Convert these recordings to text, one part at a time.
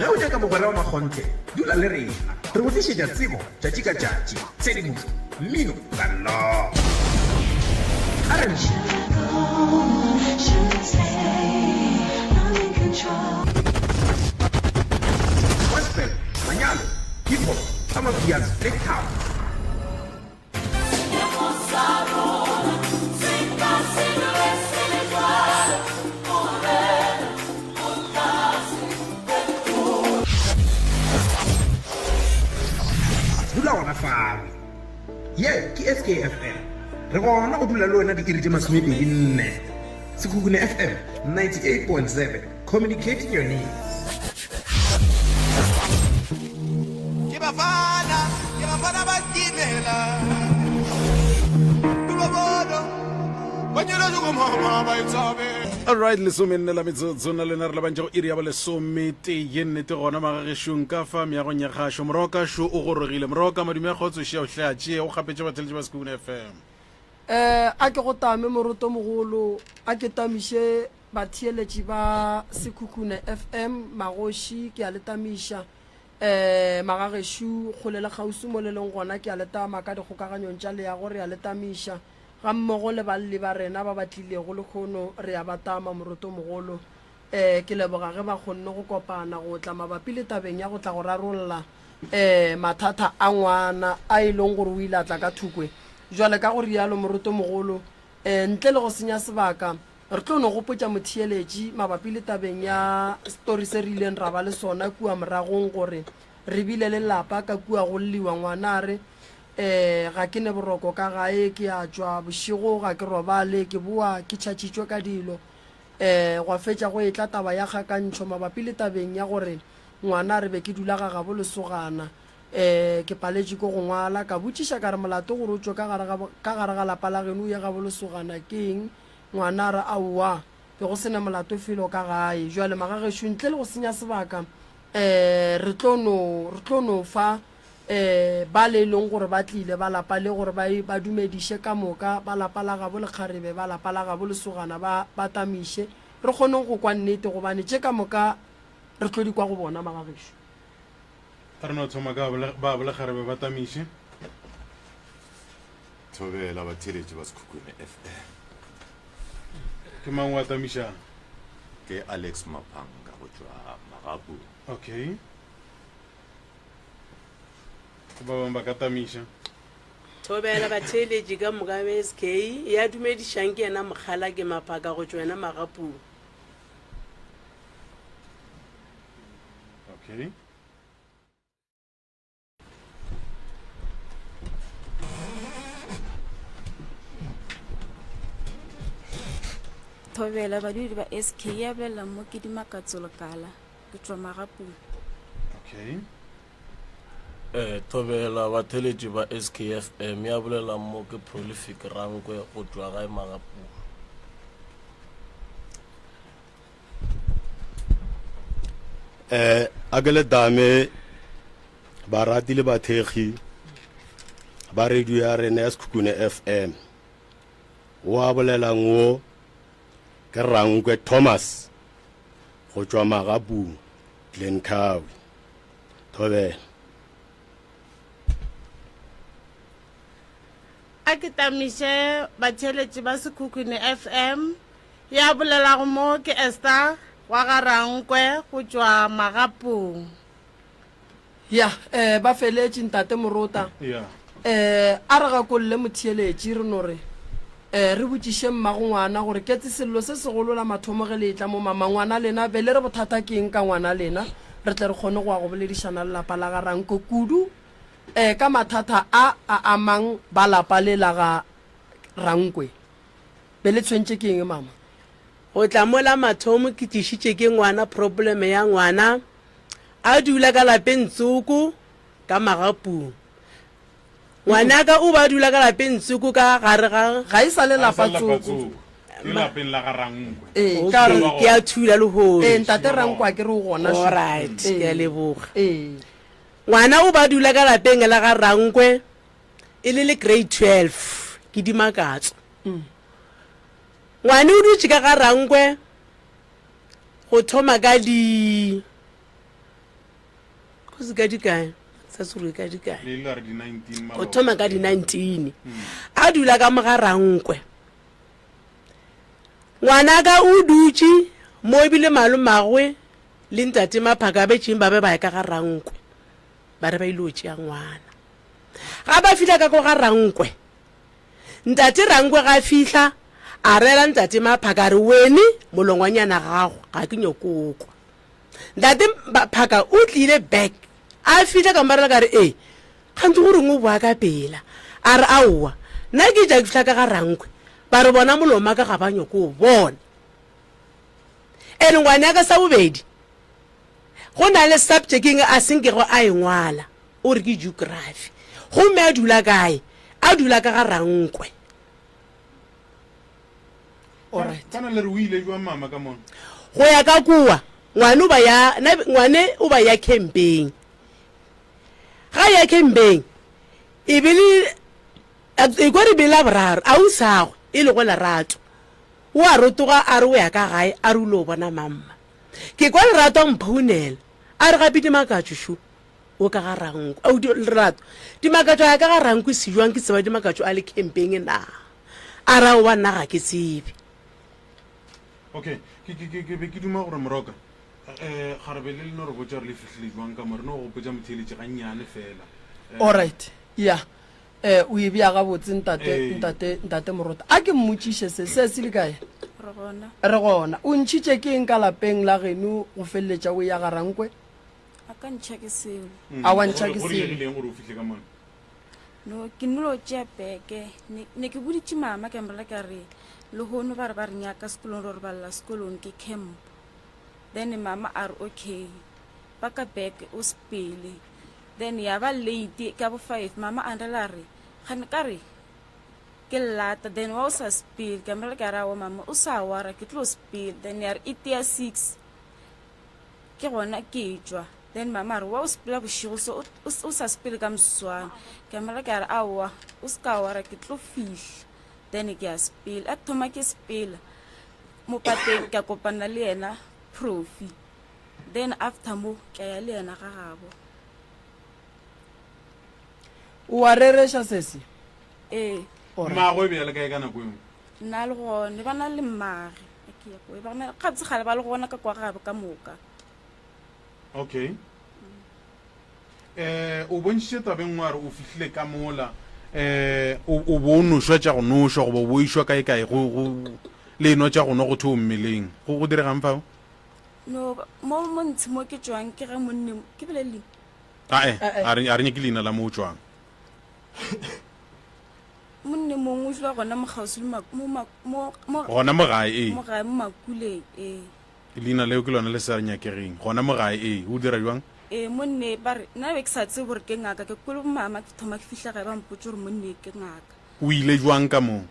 ge o nyaka mogwera wa makgontle dula le rena re go tlišetša tsebo tšatši ka tšatši tshedimošo mmino ka no a re gospel manyalo hip-hop amapiano le tao dula gona fawe ye ke SKFM re gona go dula le wena di iri tše masomepedi nne Sekhukhune FM 98.7 communicating your needs. Ke bafana ba kimela all right lesome nne la metsotso na lena re labantse go iri ya ba lesomete ye nnete gona magagešong ka fa meagong ya kgašo moroka šo o gorogile moroka madume ya kgotso šea o tleatšee o kgapetše batheletše ba Sekhukhune FM a ke go tame moroto mogolo a ke tamiše batheeletši ba Sekhukhune FM magoši ke a le tamiša magagešo kgole le kgausi mo le leng gona ke a le tama ka dikgokaganyong tša le ya gore a le tamiša ga mmogo le balle ba rena ba batlilego le kgono re a batama moroto mogolo ke leboga ge ba kgonne go kopana go tla mabapi le tabeng ya go tla go rarolla mathata a ngwana a e leng gore o ile a tla ka thukwe jwale ka gore yalo moroto mogolo ntle le go senya sebaka re tlo no gopotša motheeletši mabapi le tabeng ya story se re ileng ra ba le sona kua moragong gore re bile le lapa ka kua go lliwa ngwanare ga ke ne boroko ka gae ke a tšwa bošigo ga ke robale ke boa ke tšhatšitšwe ka dilo go fetša go etla taba ya kgakantšho mabapi le tabeng ya gore ngwana re be ke dula ga gabo lesogana ke paletše ko go ngwala ka botšiša ka re molato gore o tšwe ka gare ga lapa la geno o ye gabo lesogana keng ngwana re aowa ke go sena molato felo ka gae jwale magagešo ntle le go senya sebaka re tlo no fa ba le leng gore ba tlile ba lapa le gore ba dumediše ka moka ba lapa la gabo le kgarebe ba lapa la gabo lesogana ba tamiše re kgoneng go kwa nnete gobane tše ka moka re tlo di kwa go bona magagešo a re no thoma ka ba le kgarebe ba tamiše thobela batheletši ba Sekhukhune FM ke mang wa tamišang ke Alex Mapanga go tšwa Magapu okay ba bang ba ka tamiša thobela batheeletši ka moka ba SK ya dumedišang ke yena mogala ke Mapaka go tšwa yena Magapu okay thobela badudi ba SK ya bolela mo ke dimakatsolokala ke tšwa Magapu okay thobela batheletši ba SKFM ya bolela mo ke Prolific Rankwe go tšwa gae Magapu a ke le dame ba ratile bathekgi ba radio ya rena ya Sekhukhune FM wa bolela ngo ke Rankwe Thomas go tšwa Magapu Glencoe thobela a ke tamiše batheeletši ba Sekhukhune FM ya bolelago mo ke Esther wa ga Rankwe go tšwa Magapu ya ba feletše ntate morota a re ga kolle motheeletši re no re re botšiše mmago ngwana gore ketse sello se segolo la mathomo ge le tla mo mama ngwana lena be le re bothata ke eng ka ngwana lena re tle re kgone go ya go boledišana le lapa la ga Rankwe kudu ka mathata a amang ba lapa le la ga Rankwe be le tshwentše ke eng mama go tla mola mathomo ke tišitše ke ngwana probleme ya ngwana a dula ka lapeng Tsuku ka Magapu ngwana ka o ba dula ka lapeng Tsuku ka gare ga e sa le lapa Tsuku lapeng la ga Rankwe ke a thula le ho ntate Rankwe ke re o gona all right ke a leboga ngwana o ba dula ka lapeng la ga Rankwe e le grade 12 ke dimakatso ngwana o dutše ka ga Rankwe go thoma ka go se ka dikae sa se re ka dikae le ile re di 19 o thoma ka di 19 a dula ka mogarankwe ngwana ka o dutse mo ebile malomagwe le ntate maphaka be tšeng ba be ba ya ka ga rankwe ba re ba ile o tšea ngwana ga ba fihla ka ko ga rankwe ntate rankwe ga fihla a rela ntate maphaka re wene molongwanyana gago ga ke nyokoko ntate maphaka o tlile back a fihla ka mmarela ka re ee kgantse gore ngo boa ka pela a re aowa nna ke ja ke fihla ka ga rankwe ba re bona moloma ka ga ba nyoko o bona ene ngwane ya ka sa bobedi go na le subjecting a senkego a engwala o re ke geography gomme a dula kae a dula ka ga rankwe kana le re o ile jwa mama ka mona go ya ka kua ngwane o ba ya campaign ga ya campaign e bile e go re bela boraro a o sagwe e le go lerato o a rotoga a re o ya ka gae a re o lo bona mamma ke kwa lerato a mphounela a re gape dimakatso shu o ka ga ranko a o lerato dimakatso ya ka ga ranko se jwang ke tseba dimakatso a le campaign na a ra o ba nna ga ke tsebe okay ke be ke duma gore moroka ga re be le no re botsa re le fihlile jwang ka more no go botsa motheletše ga nnyane fela all right yeah o e bia ga botse ntate morota a ke mmotšiše se se le kae re gona o ntšhitše ke eng ka lapeng la geno go feleletša o ya garankwe a ka ntšha ke seo a wa ntšha ke seo gore o fihle ka mona no ke nolo tšea peke ne ke boditše mama ke mrela ka re le hono ba re nyaka sekolong re balla sekolong ke camp then mama are okay ba ka back o spele then ya ba late ka bo 5 mama andela re gane ka re ke lata then wa o sa spele ka mrela ka ra wa mama o sa wara ke tlo spele then ya re itia 6 ke gona ke tswa then mama re wa o spela boshigo so o sa spele ka mswana ke mrela ka re awa o ska wara ke tlo fihla then ke a spela a thoma ke spela mo pateng ka kopana le yena profi then after mo ke ya le yena ga gabo o a reresha sesi mago be le kae kana go nna le gone ba na le mmage ke ya go ba na kgatse gale ba le gona ka kwa gabe ka moka okay o bontshe tabeng wa re o fihlile ka mola o bono shwa tša go no shwa go bo ishwa kae kae go le no tša go no go thu mmeleng go diregang fao no mo montsi mo ke tswang ke ga monna ke belele a re nye ke leina la mo tswang monna mongwe jwa gona mogausi mo gona mo gae mo gae mo makule leina leo ke lona le sa re nyakegeng gona mo gae o dira jwang monne ba re nna be ke sa tse gore ke ngaka ke kolo mama ke thoma ke fihla gae ba mpotse gore monne ke ngaka o ile jwang ka mo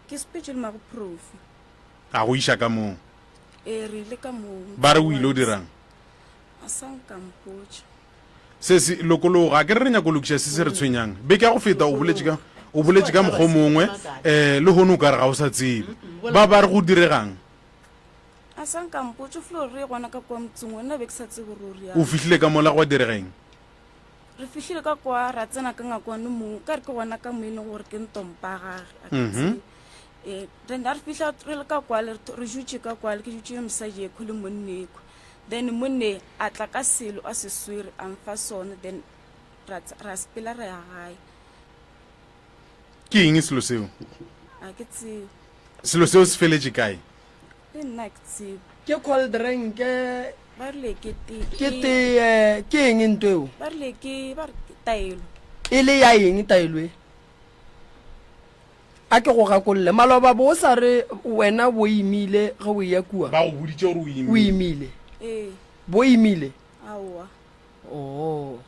ke special mago profi a go isha ka mo re ile ka mo ba re o ile o dirang a sang ka mpotse se se lokolo ga ke re nya go lokisha se se re tshwenyang be ke go feta o boletse ka mogho mongwe le hono ka re ga o sa tsebe ba re go diregang a sang ka mpotse flo re gona ka kwa mtsungwe nna be ke sa tsebe gore o fihlile ka mola go diregeng re fihlile ka kwa ra tsena ka ngakwane mo ka re ke gona ka moene gore ke ntompa gage then re fihla re le ka kwa re jutse ka kwa le ke jutse mosadi e khole monneko then monne a tla ka selo a se swere a mfa sone then ra spela re ya gae ke eng selo seo a ke tsebe selo seo se feletse kae le nna ke tsebe ke cold drink ba rile ke ke eng ntweo ba rile ke taelo e le ya eng taelo e a ke go gakolle maloba bo sa re wena bo imile ga o ya kua ba go boditse gore o imile bo imile aowa oh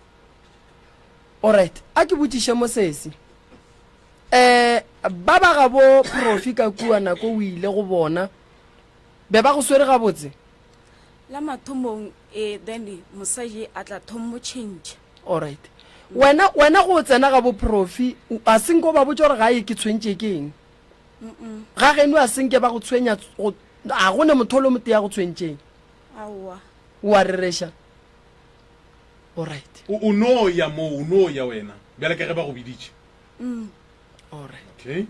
all right a ke botšiše mo sesi ba ba ga bo profi ka kua nako o ile go bona be ba go swere ga botse la mathomong then mosadi a tla thomo change all right wena go tsena ga bo profi a senko ba botse gore ga e ke tshwentse ke eng ga geno a senke ba go tshwenya a gone motholo mote ya go tshwentseng aowa o a reresha alright o no ya mo o no ya wena bjale ka ge ba go biditše alright okay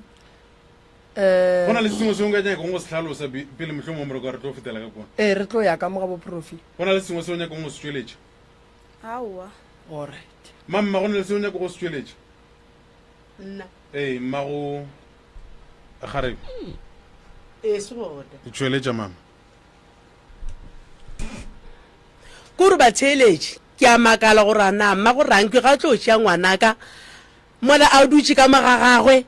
go na le sengwe se o nka nyaka go se tlhalosa pele motlho mo moreko re tlo fetela ka kona re tlo ya ka mo ga bo profi go na le sengwe se o nyaka go se tšweletša aowa alright mamma go na le se o nyaka go se tšweletša nna mmago gare se gone ke tšweletša mama kore batheeletše ke a makala gore a na mma go rankwe ga tlo tšea ngwanaka mola a dutše ka maga gagwe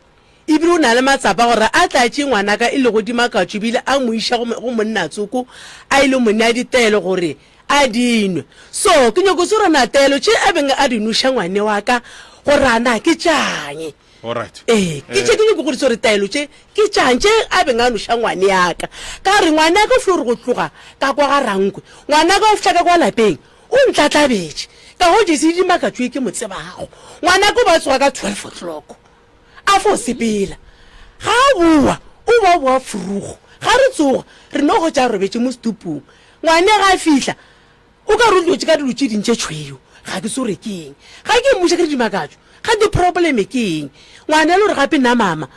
ebile o na le matsapa gore a tlatše ngwanaka e le godimakatso ebile a mo iša go monna tsoko a ile mone a ditaelo gore a dinwe so ke nyako se rana taelo tše a beng a dinoša ngwane wa ka gore ana ke tšanye alright ke tše ke nyako gore se gore taelo tše ke tšantše a beng a noša ngwane yaka ka re ngwane ya ka flo gore go tloga ka kwa ga rankwe ngwana ka o fitlha ka kwa lapeng o ntlatlabetše ka go jese dimakatso e ke motsebago ngwana ko ba tsoga ka 12 o'clock a fo sepela ga a boa o ba boa furugo ga re tsoga re no go tša robetse mo setupong ngwane ga a fitlha o ka rolotse ka dilo tše dintše tšhweo ga ke sore ke eng ga ke mmuša ke dimakatso ga di-probleme ke eng ngwane le gore gape nna mama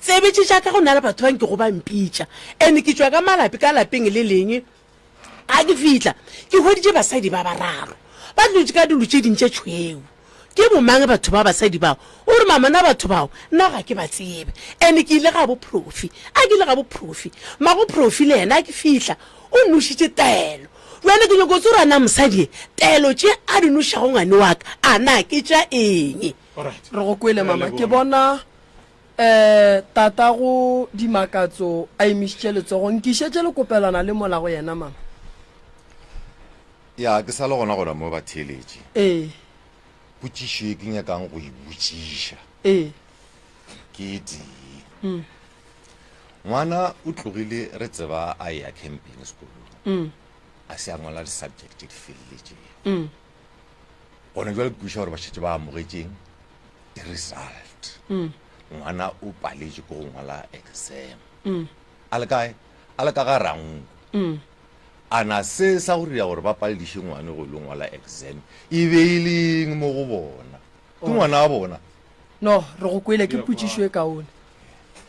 tsebetse jaaka go na le batho bang ke go bampitša and ke tswa ka malapi ka lapeng le leng ga ke fitlha ke hweditše basadi ba bararo ba tlotse ka dilo tše dintše tšhweo ke bomange batho ba basadi bao o re mama na batho bao nna ga ke ba tsebe and ke ile ga bo profi a ke ile ga bo profi mago profi le yena a ke fitlha o nošitše taelo jwane ke nyako tse gore ana mosadi taelo tše a di nošago ngwane wa ka a na ke tša eng re go kwele mama ke bona tata go dimakatso a emišitše letsogong ke šetše le kopelana le mola go yena mama ya ke sa le gona gona mo batheeletše potšišo e ke nyakang go e botšiša ke tee ngwana o tlogile re tseba a ya camping sekolong a se a ngwala di-subject di feleletšeng gona jwa le kuša gore ba šetse ba amogetšeng di-result ngwana o paletše ko go ngwala exam a le ka ga ranko a na se sa go dira gore ba palediše ngwane go ile ngwala exam e beileng mo go bona ke ngwana a bona no re go kwele ke potšišo e kaone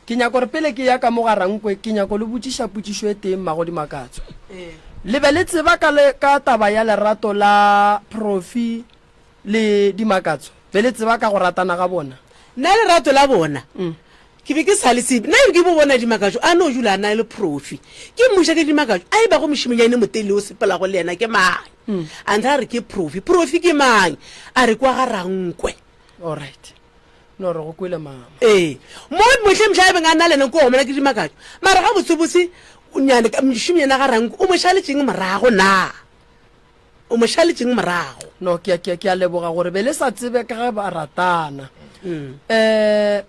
ke nyako gore pele ke ya ka mo ga rankwe ke nyako le botšiša potšišo e teng mago dimakatso le be le tseba ka taba ya lerato la profi le dimakatso be le tseba ka go ratana ga bona nna lerato la bona ke be ke sa le sebe nna ke bo bona dimakatso a no jula na le profi ke mmuša ke dimakatso a e ba go mošimonyane motele o sepelago le yena ke mang a ntlha a re ke profi ke mang a re kwa ga rankwe alright no re go kwele mama mo motlhe motlha a beng a nna lena ko omela ke dimakatso mara ga botsebotse mošimonyane ga rankwe o mošaletšeng morago na o mošaletšeng morago no ke a leboga gore be le sa tsebe ka ge ba ratana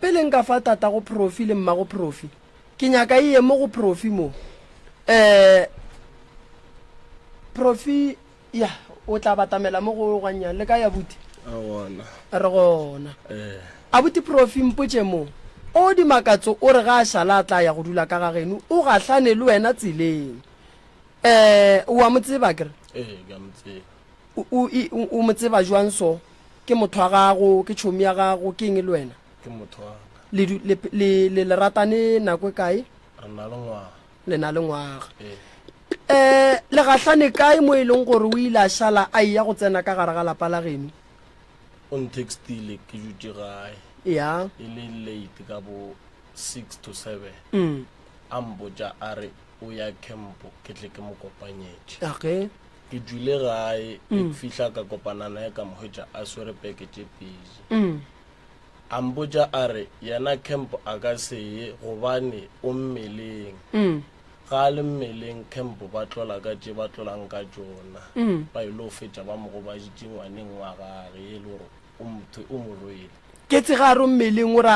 pele nka fa tata go profi le mma go profi ke nyaka e ye mo go profi mo profi ya o tla batamela mo go ganyang le ka ya buti re gona abuti profi mpotše mo o dimakatso o re ga a šala a tla ya go dula ka ga geno o gahlane le wena tseleng o a mo tseba kere o mo tseba jwang so ke motho wa gago ke tšhomi ya gago ke eng le wena le ratane nako e kae le na le ngwaga le gahlane kae mo e leng gore o ile a šala a ya go tsena ka gare ga lapa la geno o ntextile ke dutse gae ya e le late ka bo 6 to 7 a mbotša a re o ya campo ke tle ke mo kopanyetše okay ke dule gae e fihla ka kopanana ya ka mohwetša a swere peke tše pedi a mbotša a re yena campo a ka se ye gobane o mmeleng ga a le mmeleng campo ba tlola ka tše ba tlolang ka tšona ba ile o fetša ba mo gobaditše ngwaneng wa gage e le gore o mo rwele ke tsegare mmeleng ore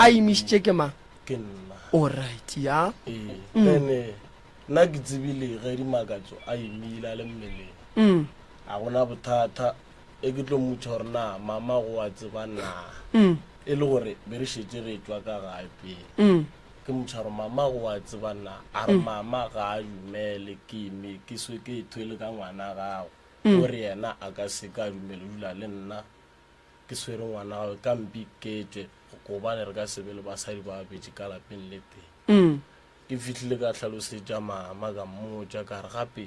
a imišitše ke mang ke nna alright ya ene nna ke tsebile ge dimakatso a emile a le mmeleng a gona bothata e ke tlo mmotša gore na mama go a tseba na e le gore be re šetse re tswa ka gae pele ke mmotša gore mama go a tseba na a re mama ga a dumele ke ithwele ka ngwana gago gore yena a ka se ka dumele dula le nna ke swere ngwana gae ka mpiketse gobane re ka sebe le basadi ba babedi ka lapeng le teng ke fitlhile ka tlhalosetša mama ka mmotša ka re gape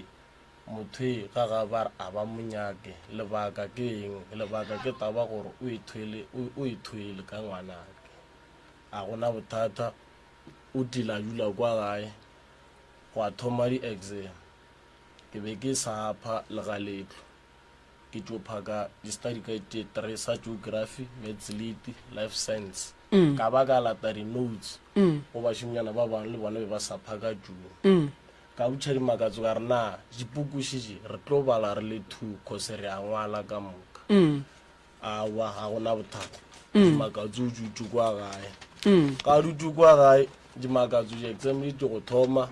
motho e ga ga ba re a ba monyake lebaka ke eng lebaka ke taba gore o ithwele ka ngwanake a gona bothata o dila kwa gae go a thoma di-exam ke be ke sa pha legaletlo ke tšo phaka di-study ka three sa geography, maths lit, life science ka ba ka lata di-notes go bašimonyana ba bangwe le bona be ba sa phaka june ka butšha dimakatso ka re na dipukušiše re tlo bala re le 2 cause re a ngwala ka moka awa ga gona bothata dimakatso o dutse kwa gae ka dutse kwa gae dimakatso di-exam di go thoma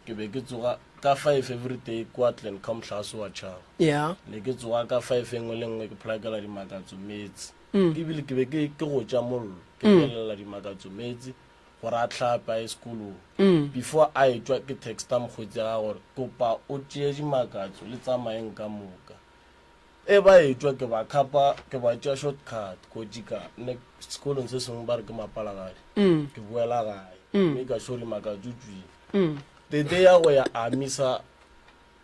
ke be ke tsoga ka 5 every day kwa tlen ka motlhaso wa tšhaba ne ke tsoga ka 5 engwe le ngwe ke plakela dimakatso metsi ebile ke be ke go tša mollo ke pelela dimakatso metsi gore a tlhapa e sekolong before a etšwa ke texta mokgwetsi ga gore kopa o tšee dimakatso le tsamaeng ka moka e ba etšwa ke ba khapa ke ba tšea shortcut ko jika ne sekolong se sengwe ba re ke mapalagadi ke boela gae mme ka šo dimakatso tswile the day ya go ya amisa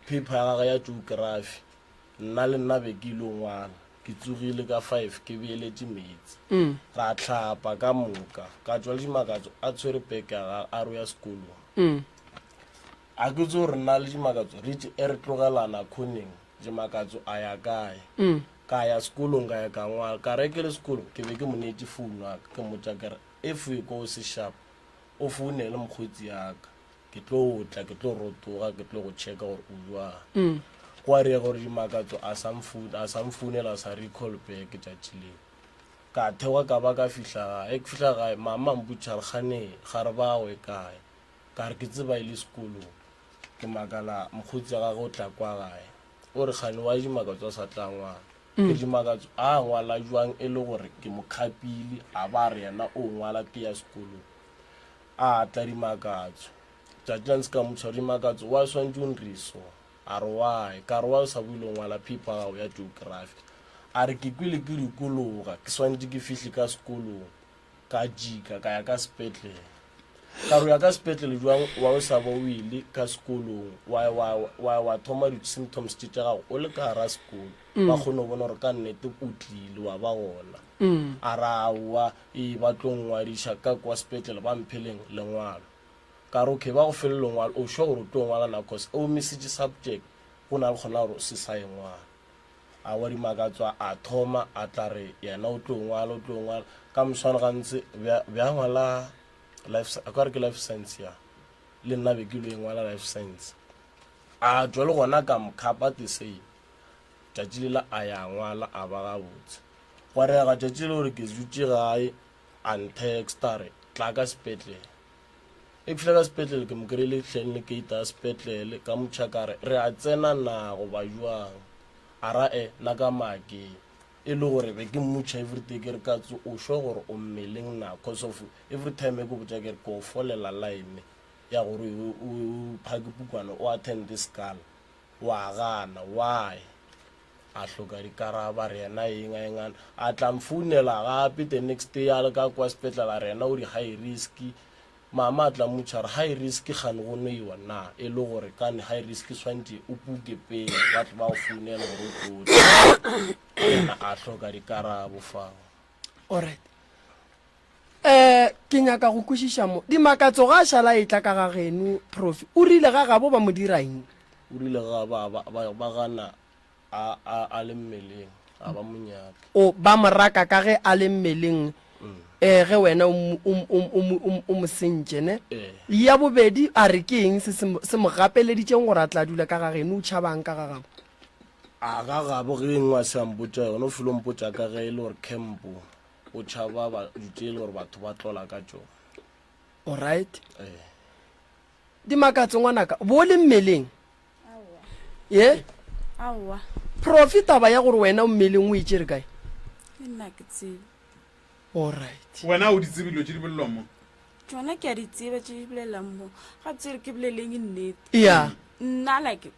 paper ya gage ya geography nna le nna be ke ilo ngwala ke tsogile ka 5 ke beeletše metsi ra tlhapa ka moka ka tšwa le dimakatso a tshwere peke a ro ya sekolong a ke tse gore nna le dimakatso e re tlogelana khoneng dimakatso a ya kae ka ya sekolong ka ya ka ngwala ka reke le sekolong ke be ke monetse founu aka ke motša kere if e ko se sharp o founele mokgwetsi yaka ke tlo tla ke tlo rotoga ke tlo go checka gore o jwang go re gore dimakatso a sa mfounela sa recall back tšatši leo ka thewa ka ba ka fihla gae ke fihla gae mama mputša re gane ga re bagwe kae ka re ke tseba e le sekolong ke makala mokgwetsi ga go tla kwa gae o re gane wa dimakatso a sa tla ngwala ke dimakatso a ngwala jwang e le gore ke mokhapile a ba re yena o ngwala ke ya sekolong a tla dimakatso tšatšane se ka motšha dimakatso wa swantse o nriso a re wae ka re wa o sa buile ngwala pipa gago ya geography a re ke kwile ke dikologa ke swantse ke fihle ka sekolong ka jika ka ya ka sepetlele ka re ya ka sepetlele jwang wa o sa ba o ile ka sekolong wa thoma di-symptoms tša gago o le ka gara sekolo ba kgone go bona gore ka nnete o tlile wa ba gona a re aowa e ba tlo ngwadiša ka kwa sepetlele ba mpheleng lengwalo ka re okay ba go fele lengwalo o sure gore o tlo ngwala na cause o message subject go na le kgona gore se sa engwala a wa dimakatso a thoma a tla re yena o tlo ngwala ka moswane gantse bja ngwala a ke life science ya le nna be ke lo engwala life science a tšwa le gona ka mkhapa tesei tšatši lela a ya ngwala a ba gabotse go rega tšatši le gore ke dutše gae antextare tla ka sepetlele e fihla ka sepetlele ke mo kry-ile tlhenle ke ita sepetlele ka motšhakare re a tsena na go ba jwang a ra na ka makeng e le gore be ke mmotšha everyday ke re ka tse o sure gore o mmeleng na cause of every time e ke botša ke re ko folela line ya gore o phake pukwana o attend scala wa gana why a hloka dikaraba re yena engana a tla mfounela gape the next day a le ka kwa sepetlele re yena o di high risk mama tla motšha re high risk gane go noiwa na e le gore kane high risk swantse o puke pele batho ba go founela gore o tlotse ena a hloka dikarabo fao alright ke nyaka go kwešiša mo dimakatso ga a šala e tla ka ga geno profi o rile ga gabo ba mo diraeng o rile ga ba gana a le mmeleng a ba monyaka o ba moraka ka ge a le mmeleng ge wena o mo sentše ne ya bobedi a re ke eng se mo gapeleditšeng gore a tla dula ka ga geno o tšhabang ka ga gabo a ga gabo ge engwe a se ampotša yone o filo mpotša ka ge e le gore campo o tšhaba dutše e le gore batho ba tlola ka tšone alright dimakatso ngwanaka bo le mmeleng ye aowa profi taba ya gore wena o mmeleng o itšere kae nna ke tsebe alright wena o di tsebilo tše di bolelwa mo tsona ke a di tseba tše di bolelang mo ga tsere ke boleleng nnete ya nna like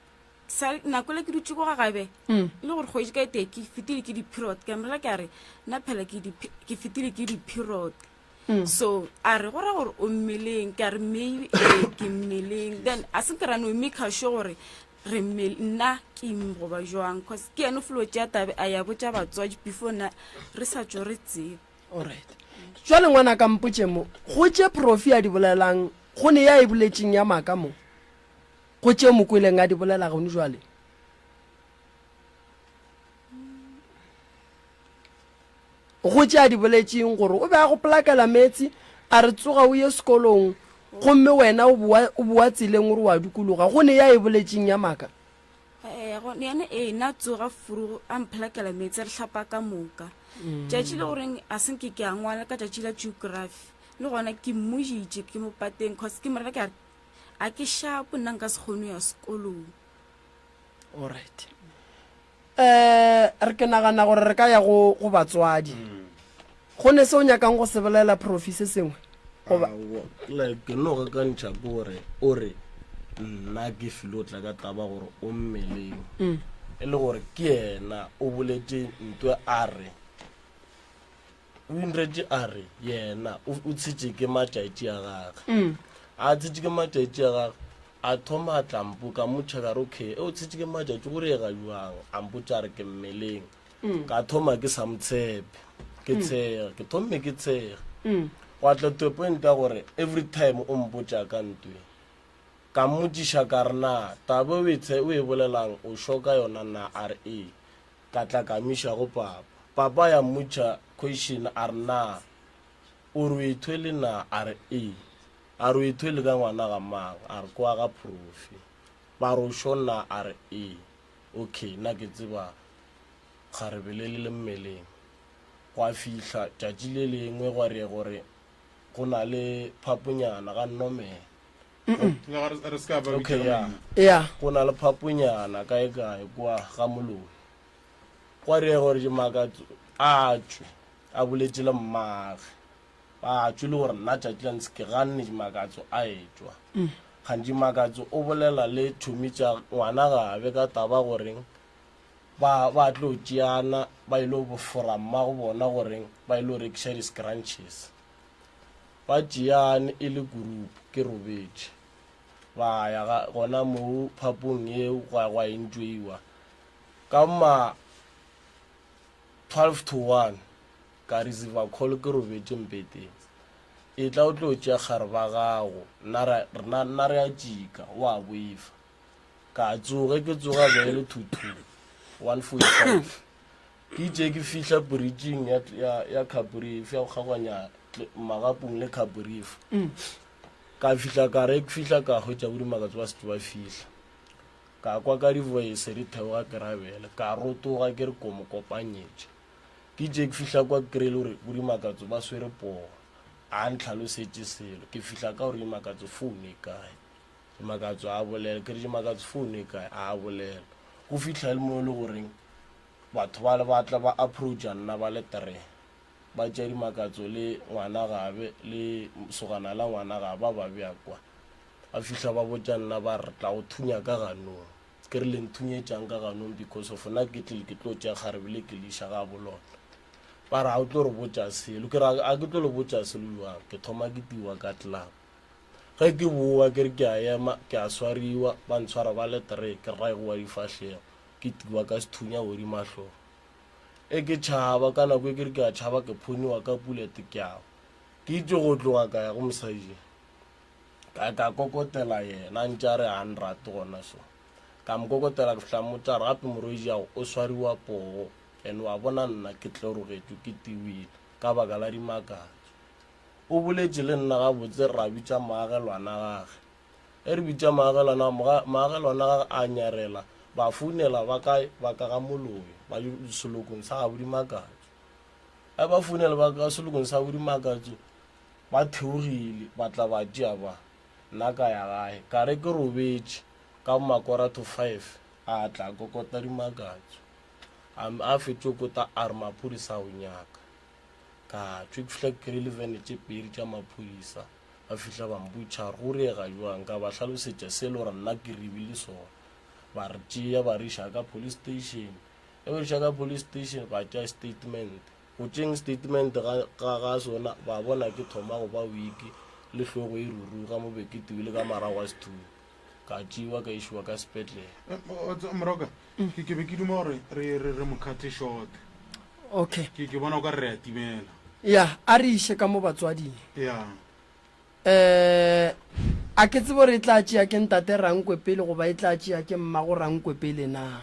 nako le ke dutse ko ga gabe le gore kgwedi ka ete ke fetile ke di-period ke mrela ke a re nna phela ke fetile ke di-period so a re gore gore o mmeleng ke a re maybe ke mmeleng then a se ke rano make sure gore re nna ke goba jwang cause ke ene flo tša tabe a ya botša batswadi before na re sa tšo re tsebe. Alright, jwale ngwana ka mpotše mo go tše profi a di bolelang go ne ya e boletšeng ya maka mo go tše mokweleng a di bolela gone jwale go tše a di boletšeng gore o be a go polakela metsi a re tsoga o ye sekolong gomme wena o boa tseleng gore wa dukologa go ne ya e boletšeng ya maka yane nna tsoga furu a mphilakela metsi re tlhapa ka moka tšatši le goreng a senke ke a ngwala ka tšatši la geography le gona ke mmojitše ke mo pateng cause ke morela ke a ke shapo nna nka se kgone ya sekolong. Alright, re ke nagana gore re ka ya go batswadi go ne se o nyakang go se bolela profi se sengwe like no ka kantšha ke gore o re nna ke filo tla ka taba gore o mmeleng e le gore ke yena o boletše ntwe a re o inretse a re yena o tshitše ke matšatši a gage a tshitše ke matšatši a gage a thoma a tlampo ka motšhakare okay o tshitše ke matšatši gore e ga jwang a mpotša re ke mmeleng ka thoma ke sa motshepe ke tshega ke thome ke tshega wa tla to point ka gore every time o mpotša ka ntwe ka mmotšiša ka re na tabe o e bolelang o shoka yona na re ka tla ka miša go papa ya mmotša question a re na o re o ithwele na a re a re o ithwele ka ngwana ga mang a re kwa ga profi ba re o shona a re okay nna ke tseba kgarebelele le mmeleng gwa fihla tšatši le lengwe gore go na le phaponyana ga nnomela okay go na le phaponyana kae kwa ga moloi gwa re gore dimakatso a tšwe a boletše le mmage a tšwe le gore nna tšatši la ntse ke ganne dimakatso a etšwa gantši makatso o bolela le thomi tša ngwana gabe ka taba goreng ba tlo tšeana ba ile bofora mma go bona goreng ba ile rekiša di-scrunches ba tšeane e le group ke robetše ba ya gona mo phapong eo gwa enjoyiwa ka ma 12 to 1 ka receive call ke robetše mpeteng e tla o tlo tšea gare ba gago nna re a tšika wa boifa ka tsoge ke tsoga beele 145 ke itše ke fihla bridging ya Cabrief ya go kgaganya magapong le Cabrief ka fihla ka re ke fihla ka hwetša bodimakatso ba setso ba fihla ka kwa ka di-voice re theoga ke rabele ka rotoga ke re ko mo kopanyetše ke itše ke fihla kwa kry le gore bodimakatso ba swere pogo a ntlhalosetše selo ke fihla ka gore dimakatso founu e kae dimakatso a bolela ke re dimakatso founu e kae a bolela go fihla le mo le goreng batho ba le batla ba approacha nna ba le 3 ba tšea dimakatso le ngwana gabe le sogana la ngwana gabe ba bea kwa a fihla ba botša nna ba re tla go thunya ka ganong ke re le nthunyetšang ka ganong because of nna ke tlile ke tlo tšea kgarebele ke leiša ga bolona ba re a o tlo re botša selo ke re a ke tlo le botša selo jwang ke thoma ke tiwa ka tlelapa ge ke boa ke re ke a ema ke a swariwa ba ntshwara ba le 3 ke raegowa difahlego ke tiwa ka sethunya go dimatlhogo e ke tšhaba ka nako e ke re ke a tšhaba ke phoniwa ka pulete ke ao ke itse go tloga ka ya go mosadi ka kokotela yena ntša re a nrate gona so ka mo kokotela ke fihla motša re gape moroji yago o swariwa pogo and wa bona nna ke tlorogetšwe ke tiwile ka baka la dimakatso o boletše le nna gabotse ra bitša maagelwana gage e re bitša maagelwana gage a nyarela ba founela ba ka ga moloi ba selokong sa ga bodimakatso a ba founela ba ka selokong sa bodimakatso ba theogile ba tla ba tšea ba nna ka ya gae ka re ke robetše ka makora to 5 a tla kokota dimakatso a fetšokota a re maphodisa go nyaka ka tšwe ke fihla ke 11 tše pedi tša maphodisa ba fihla ba mputša re go reega jwang ka ba hlalosetša se le gore nna ke rebile sona ba re tšea ba re iša ka police station e ba iša ka police station ba tšea statement go tšeng statement ga sona ba bona ke thoma go ba wiki le hlogo e ruruga mo be ke tibile ka marago a sethuo ka tšewa ka išiwa ka sepetlele moroka ke be ke duma gore re mokgate short okay ke bona o ka re a timela ya a re ishe ka mo batswading ya a ke tsebo re tla tšea ke ntate Rankwe pele goba e tla tšea ke mmago Rankwe pele na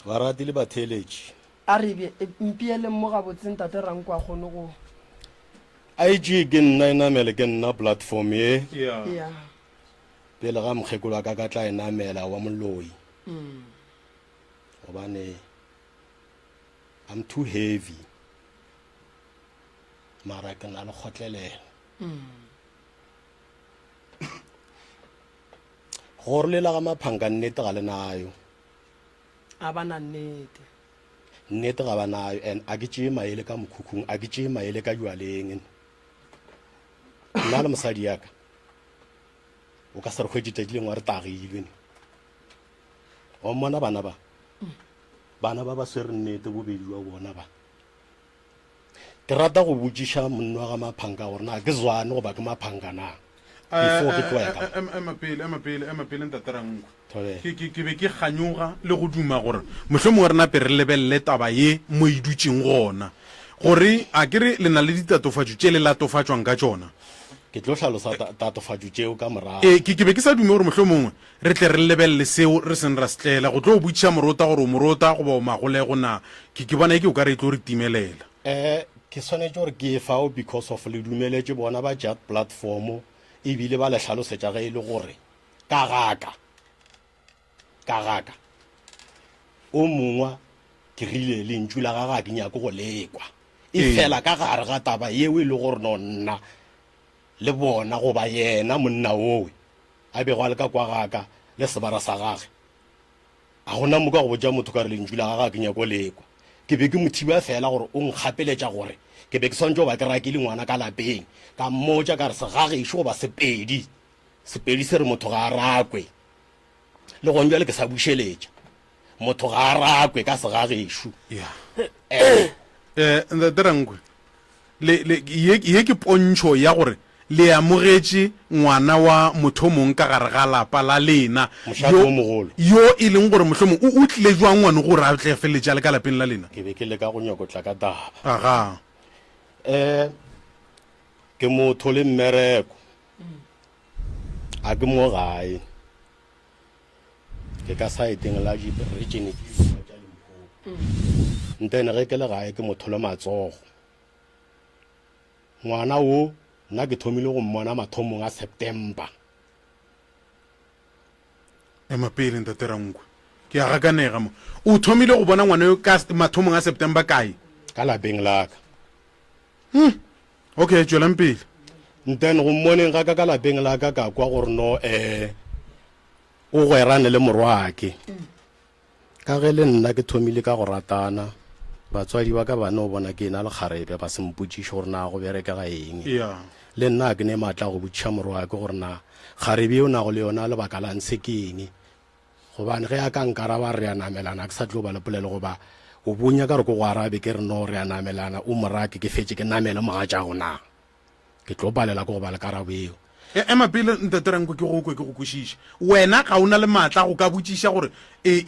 ba ratile batheletši a re mpiele mo gabotse ntate Rankwe a kgone go IG ke nna e namele ke nna platform ye ya pele ga mokgekolo ka ka tla e namela wa moloi gobane I'm too heavy mara ke na le kgotlelela gore le la ga maphanga nnete ga le nayo a bana nnete nnete ga ba nayo and a ke tšee maele ka mokhukhung a ke tšee maele ka jwaleng nna le mosadi yaka o ka se re kgwetše tšatši wa re tagilwe wa mmona bana ba swere nnete bobedi wa bona ba ke rata go botšiša monna wa ga maphanga gore na ke zwane goba ke maphanga na before ke tloeka emapele ntaterangwe ke be ke kganyoga le go duma gore mohlomongwe re nape re lebelele taba ye mo e dutšeng gona gore a ke re le na le ditatofatšo tše le latofatšwang ka tšona ke tlo hlalosa tatofatšo tšeo ka morago ke be ke sa dume gore mohlomongwe re tle re lebelele seo re seng ra setlela go tlo go botšiša morota gore o morota goba o magole gona ke bona ke o ka re e tlo re timelela ke swanetše gore ke efao because of le dumeletše bona ba jat platform ebile ba le hlalosetša ge e le gore ka gaka o mongwe ke rile le ntšu la gaga ke nyako go lekwa e fela ka gare ga taba yeo e le gore no nna le bona goba yena monna owe a bego a le ka kwa gaka le sebara sa gage a gona moka go botša motho ka re lentšu la gaga ke nyako lekwa ke be ke mothiba fela gore o nkgapeletša gore ke be ke swantse go ba ke rakile ngwana ka lapeng ka mmotša ka re segagešo goba sepedi se re motho ga a rakwe le gong jale ke sa bušeletša motho ga a rakwe ka segagešo ntaterangwe ye ke pontšho ya gore le amogetše ngwana wa motho mongwe ka gare ga lapa la lena yo e leng gore mohlomong o tlile jwang ngwane gore a tle feletša le ka lapeng la lena ke be ke le ka go nyakotla ka taba aga ke motho le mmereko a ke mo gae ke ka saeteng la region ntene ge ke le gae ke motho le matsogo ngwana wo nna ke thomile go mmona mathomong a September emapele ntaterangwe ke a gakanega mo o thomile go bona ngwana yo ka mathomong a September kae ka lapeng la ka okay tswelang pele ntene go mmoneng ga ka lapeng la ka ka kwa gore no o gwerane le morwake ka ge le nna ke thomile ka go ratana batswadi ba ka bana o bona ke na le kgarebe ba sempotšiše gore na go bereka ga eng le nna ke ne matla go botšiša morwake gore na kgarebe o nago le yona lebaka la nse ke eng gobane ge a ka nkara ba re a namelana ke sa tlo ba le polelo goba o bonya ka re ko go arabe ke re no re a namelana o morake ke fetse ke namele moga tša gona ke tlo palela ko go ba le karabo eo emapele ntaterangwe ke go kwešiša wena ga o na le maatla go ka botšiša gore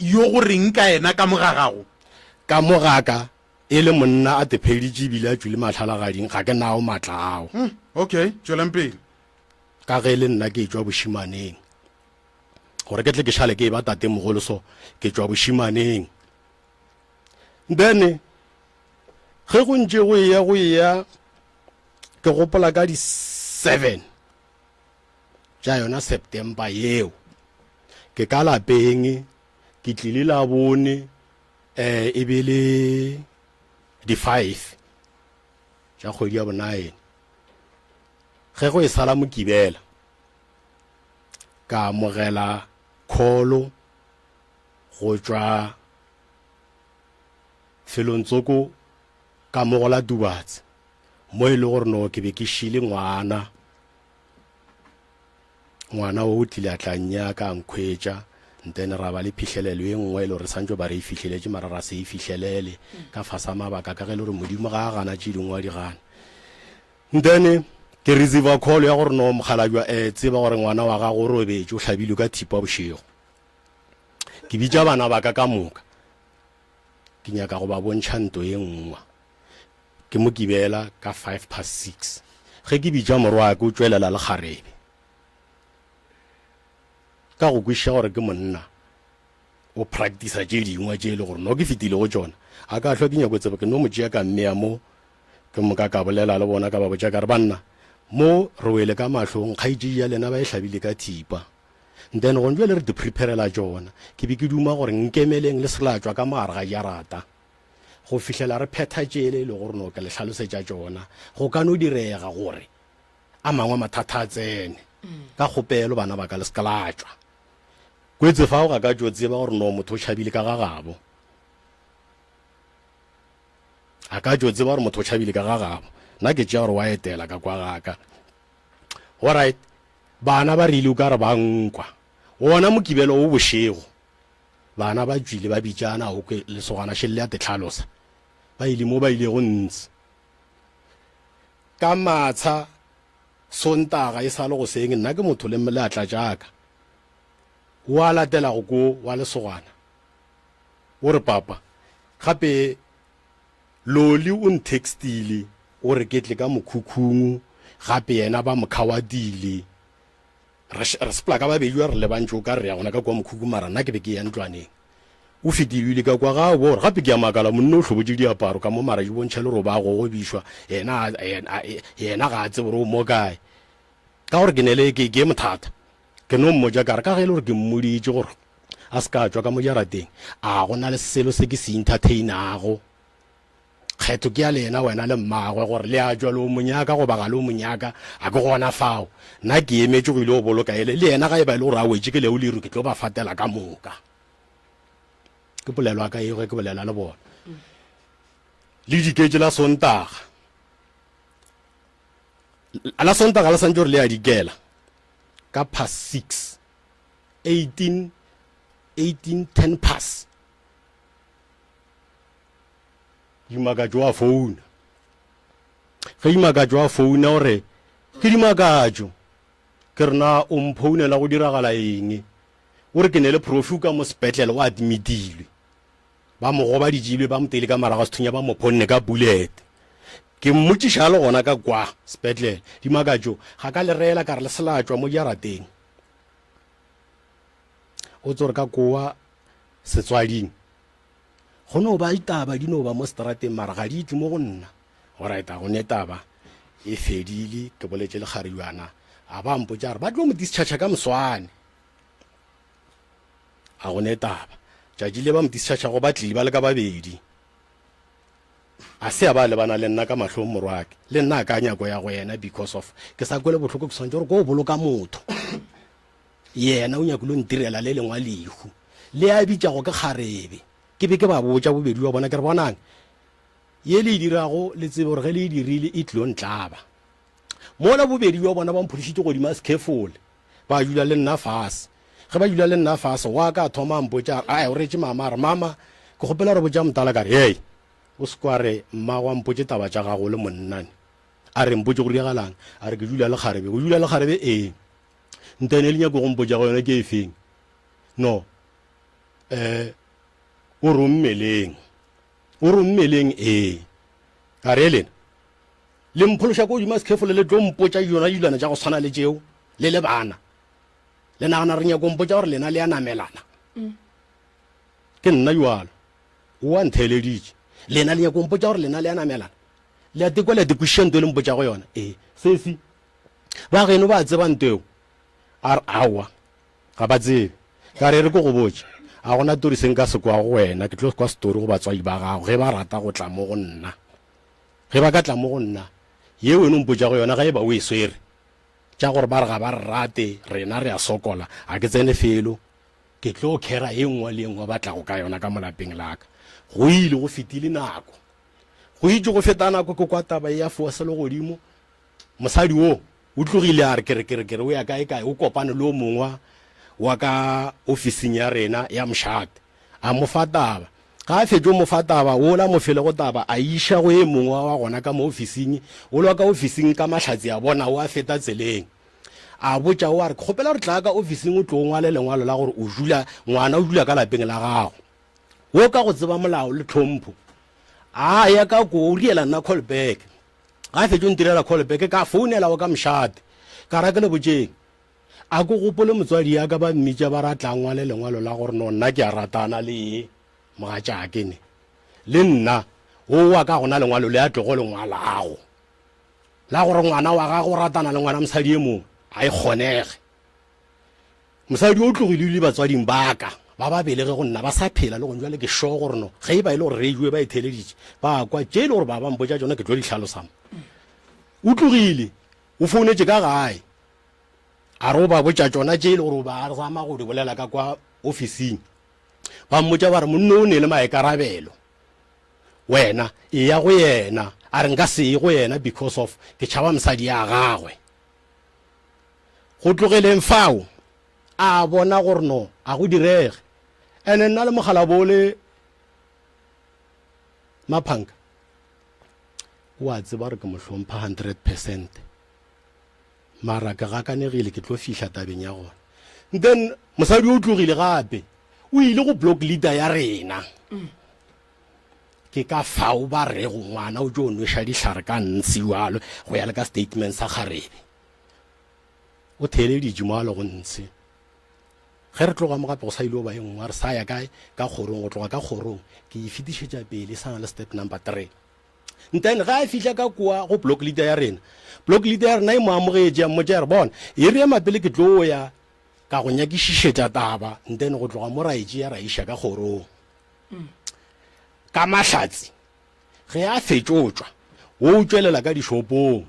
yo go reng ka ena ka mogagago ka mogaka e le monna a tepheditše ebile a tswile matlhalagading ga ke nao maatla ao okay tswelang pele ka ge le nna ke tšwa bošimaneng gore ke tle ke šale ke e ba tate mogolo so ke tšwa bošimaneng then ge go ntše go ya ke gopola ka di-7 tša yona September yeo ke ka lapeng ke tlile la bone e be le di-5 tša kgwedi ya bo9 ge go e sala mokibela ka amogela kholo go tšwa felontsoko ka mogola Dubatse mo e le gore no ke be ke šile ngwana ngwana o tlile a tla nnyaka a nkhwetša then ra ba le phihlelelo e nngwe e le gore santse ba re e fihleletse mara ra se e fihlelele ka fasa mabaka ka ge le gore modimo ga a gana tše dingwe a di gana then ke receive call ya gore no mogalaja tseba gore ngwana wa ga go robetse o hlabilwe ka thipa bošego ke bitša bana ba ka moka ke nyaka go ba bontšha nto ye nngwe ke mo kibela ka 6:05 ge ke bitša morwake o tswelela le kgarebe ka go kweša gore ke monna o practice tše dingwe tše le gore no ke fetile go tšona a ka hlwa ke nyako tseba ke no mo tšea ka mmea mo ke moka ka bolela le bona ka ba botša ka re banna mo re wele ka mahlong kgaitšedi ya lena ba e hlabile ka thipa then go njwe le re di preparela tšona ke be ke duma gore nkemeleng le selatšwa ka mogare ga jarata go fihlela re phetha tšele le gore no ke le hlalosetša tšona go ka no direga gore a mangwe mathata a tsene ka kgopelo bana ba ka le sekalatšwa kwetse fao ga ka tšo tseba gore no motho o tšhabile ka gagabo a ka tšo tseba gore motho o tšhabile ka gagabo nna ke tšea gore wa etela ka kwa gaka alright bana ba rile o ka re ba nkwa wona mokibelo o bošego bana ba tswile ba bitšana o ke lesogana šelle ya tetlhalosa ba ile mo ba ile go ntse ka matsha sontaga e sa le go seng nna ke motho le atla jaaka wa latela go ko wa lesogana o re papa gape loli o ntextile o re ke tle ka mokhukhung gape yena ba mokhawadile re sepla ka babedi wa re le bantšo ka re ya gona ka kwa mokhukhu mara nna ke be ke ya ntlwaneng o fetilwile ka kwa ga bo gape ke ya makala monna o hlobotse diaparo ka mo mara di bontšha le gore ba go bišwa yena ga a tsebe gore o mo kae ka gore ke nele ke mothata ke no mmoja ka re ka ge le gore ke mmoditše gore a se ka tswa ka mo jarateng a go na le selo se ke se entertainago kgetho ke ya lena wena le mmagwe gore le a jwa le o monyaka go baga le o monyaka a ke gona fao nna ke emetse go ile o boloka ele le yena ga e ba e le gore a wetse ke leo le ru ke tlo ba fatela ka moka ke polelwa ka ego ke bolela le bona le diketse la sontaga la sontaga la santse gore le a dikela ka past 6 18 10 past dimakajo a founa ge dimakajo a founa gore ke dimakajo ke rena o mphounela go diragala eng o re ke ne le profi ka mo sepetlele o admitilwe ba mo goba dijilwe ba motele ka maraga sethunya ba mo phonne ka bullet ke mmotšiša le gona ka kwa sepetlele dimakajo ga ka le reela ka re le selatšwa mo jarateng o tsore ka kowa setswading go no ba itaba di no ba mo strateng mara ga di itse mo go nna gore eta go netaba e fedile ke boletse le gariwana a ba mpotsa re ba tlo mo discharge ka mswane a go netaba tšatši le ba mo discharge go batlile ba le ka babedi a se a ba le bana le nna ka mahlong morwake le nna ka nyako ya go yena because of ke sa kwele botlhoko ke swantse gore go boloka motho yena o nyako lo ntirela le lengwa lehu le a bitša go ke kgarebe ke be ke ba botša bobedi wa bona ke re bonang ye le dirago le tsebe gore ge le dirile e tlilo ntlaba mola bobedi wa bona ba mphodišitše godimo a sekefole ba dula le nna fase ge ba dula le nna fase wa ka thoma mpotša a o retse mama a re mama ke kgopela re botša motala ka re hei o sekwa re mma wa mpotše taba tša gago le monnane a re mpotše go diragalang a re ke dula le kgarebe go dula le kgarebe ee ntene le nyako go mpotša go yona ke e feng no o rommeleng ee ka re lena le mphološa ko dima sekefole le tlo mpotša yona dilwana tša go tshwana le tšeo le le bana le nagana re nyako mpotša gore lena le a namelana ke nna jalo o a ntheeleditše lena le nyako mpotša gore lena le a namelana le a tekwa le a dikwešišento le mpotša go yona ee sesi ba geno ba tseba nteo a re awa ga ba tsebe ka re ko go botša a gona tori se nka se kwa go wena ke tlo kwa story go batswadi ba gago ge ba rata go tla mo go nna ge ba ka tla mo go nna ye wena o mpotša go yona ga e ba o e swere tša gore ba re ga ba re rate rena re a sokola a ke tsene felo ke tlo khera e nngwe le nngwe ba tla go ka yona ka molapeng laka go ile go fetile nako go itse go feta nako ke kwa taba ya fosa le godimo mosadi o o tlogile a re kere o ya kae o kopane le o mongwe wa ka ofising ya rena ya Mshate a mo fa taba ga a fetse mo fa taba o la mo fele go taba a isha go e mongwe wa gona ka mo ofising o lo ka ofising ka mahlatsi a bona o a feta tseleng a botsa o a re kgopela re tla ka ofising o tlo ngwale lengwalo la gore ngwana o dula ka lapeng la gago o ka go tseba molao le tlhompho a ya ka go riela nna callback ga fetse o ntirela callback ka founela o ka Mshate ka ra ke le botjeng a go gopole motswadi ya ka ba mmitša ba ratla ngwale lengwalo la gore no nna ke a ratana le mogatšake ne le nna o wa ka gona lengwalo le a tlogo lengwalago la gore ngwana wa ga go ratana le ngwana mosadi e mongwe a e kgonege mosadi o tlogile le batswading baka ba babelege go nna ba sa phela le go njwa le ke sho gore no ge e ba ile gore re jwe ba itheleditše ba kwa tše le gore ba bampotša tsona ke tlo ditlhalosama o tlogile o founetse ka gae a re o ba botša tsona tše le gore ba zama go di bolela ka kwa ofising ba mmotša ba re monno o ne le maekarabelo wena e ya go yena a re nka se ye go yena because of ke tšhaba mosadi ya gagwe go tlogeleng fao a bona gore no a go direge ene nna le mogala bole Maphanka o a tseba re ke mohlompha 100% mara ke gakanegile ke tlo fihla tabeng ya gona then mosadi o tlogile gape o ile go block leader ya rena ke ka fao ba re go ngwana o tlo nwesha dihlare ka ntsi walo go ya le ka statement sa Kgarebe o theleditše mo a le go ntse ge re tloga mo gape go sa ile o ba e nngwe re sa ya kae ka kgorong go tloga ka kgorong ke e fetišetša pele sana le step number 3 then ga a fihla ka kua go block leader ya rena e mo amogetše ya mmotša re bona e re ema pele ke tlo ya ka go nyakišišetša taba then go tloga mo raetše ya ra iša ka kgorong ka mahlatsi ge a fetšotswa o tšwelela ka dišopong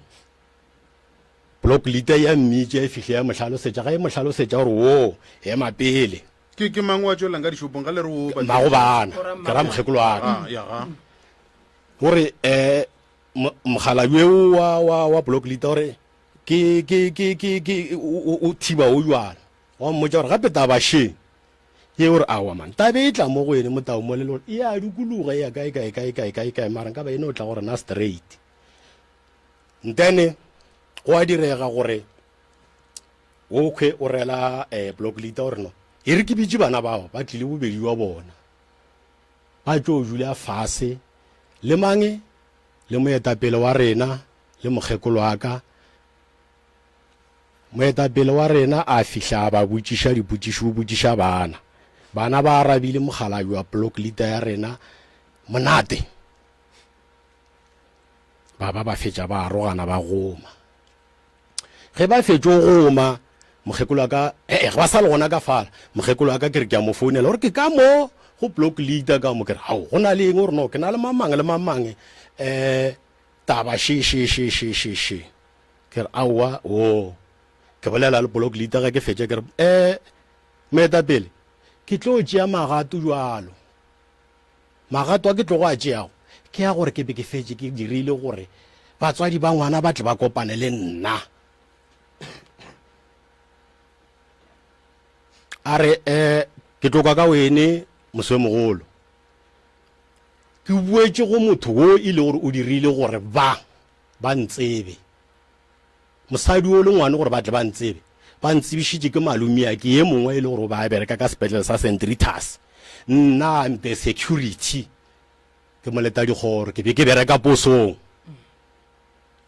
block leader ya mmitša e fihle ya mohlalosetša ga e mohlalosetša gore wo ema pele ke mang wa tšwelang ka dišopong ga le re o mago bana ke ra mokgekolo waka gore mogala yo wa block leader gore o thiba o jwala wa mmotša gore gape taba she ye gore awa man tabe e tla mo go ene mo tao mo le le gore e a dikologa e ya kae mara nka ba ene o tla gore na straight then go a direga gore o kwe o rela block leader gore no e re ke bitse bana bao ba tlile bobedi wa bona ba tlo jula fase le mange le moetapele wa rena le mokgekolo waka moetapele wa rena a fihla ba botšiša dipotšišo o botšiša bana ba arabile mogala wa block leader ya rena monate ba fetša ba arogana ba goma ge ba fetša go goma mokgekolo waka ba sa le gona ka fala mokgekolo waka ke re ke a mo founela gore ke ka mo go block leader ka mo ke re ao go na le eng gore no ke na le mamange taba she ke re aowa o ke bolela le block leader ga ke fetša ke re moetapele ke tlo tšea magato jalo magato a ke tlo go a tšeago ke ya gore ke be ke fetše ke dirile gore batswadi ba ngwana ba tle ba kopane le nna a re ke tloka ka wene mosemogolo ke buetše go motho wo e le gore o dirile gore ba ntsebe mosadi o le ngwane gore ba tle ba ntsebe ba ntsebišitše ke malomia ke ye mongwe e le gore ba bereka ka sepetlele sa St. Rita's nna the security ke moleta dikgoro ke be ke bereka posong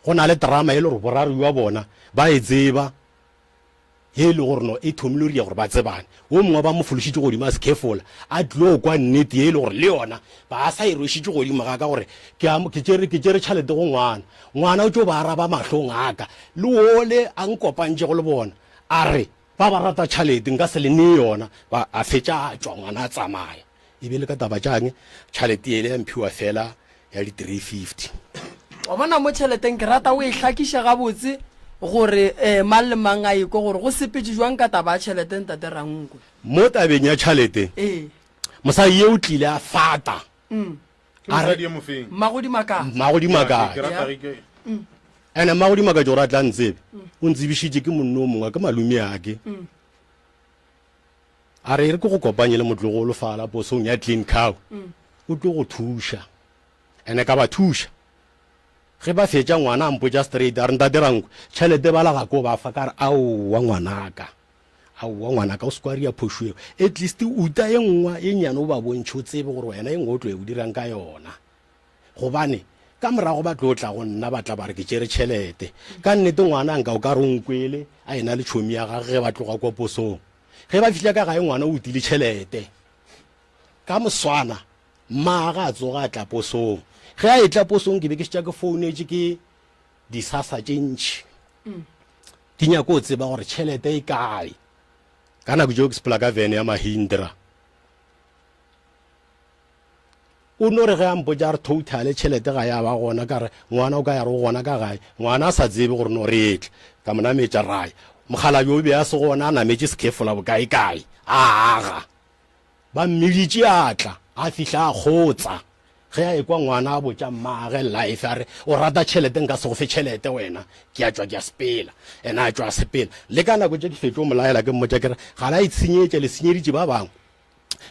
go na le drama e le gore boraro wa bona ba e tseba ye le gore no e thomile gore ba tsebane o mongwe ba mo fološitše godimo a se careful a tlo kwa nnete ye le gore le yona ba sa e rwešitše godimo ga ka gore ke tšere tšhalete go ngwana o tšo ba araba mahlong aka le ole a nkopantše go le bona a re ba rata tšhalete nka se le ne yona a fetša a tšwa ngwana a tsamaya e be le ka taba tšang tšhalete ele ya mphiwa fela ya di 350 wa bona mo tšheleteng ke rata o e hlakiša gabotse gore mang le mang a iko gore go sepetse jwang ka taba ya tšhelete ntate Rankwe mo tabeng ya tšhalete mosadi ye o tlile a fata magodi makaka ene magodimo ka jora tla ntsebe o ntsebišitše ke monno o mongwe ke malome ake a re ke go kopanye le motlogolo fala posong ya Clean Cow o tlo go thuša ene ka ba thuša ge ba fetša ngwana a mpotša straight a re ntateranko tšhelete ba laga ko ba fa ka re aowa ngwanaka o sekwaria phošo eo at least uta ye nngwe ye nyane o ba bontšhe o tsebe gore wena ye nngwe o tlo e o dirang ka yona gobane ka morago ba tlo tla go nna ba tla ba re ke tšere tšhelete ka nnete ngwana nka o ka re onkwele a ena le tšhomi ya gage ge ba tloga kwa posong ge ba fitlha ka gae ngwana o utile tšhelete ka moswana maaga a tsoga a tla posong ge a e tla posong ke be ke setša ke founetse ke disasa tše ntšhi di nyako o tseba gore tšhelete e kae ka nako jo ke sepela ka vene ya Mahindra o no re ge a mpotša re totale tšhelete ga ya ba gona ka re ngwana o ka ya re o gona ka gae ngwana a sa tsebe gore no re etle ka mo nametša raya mogala jo o be a se gona a nametše sekefola bokaekae a aga ba mmeditše atla a fihla a kgotsa ge a ekwa ngwana a botša mmaage life a re o rata tšhelete nka se go fe tšhelete wena ke a tšwa ke a sepela ena a tšwa a sepela le ka nako tše ke fetše o molaela ke mmotša kere ga la itshenyetše le senyeditše ba bangwe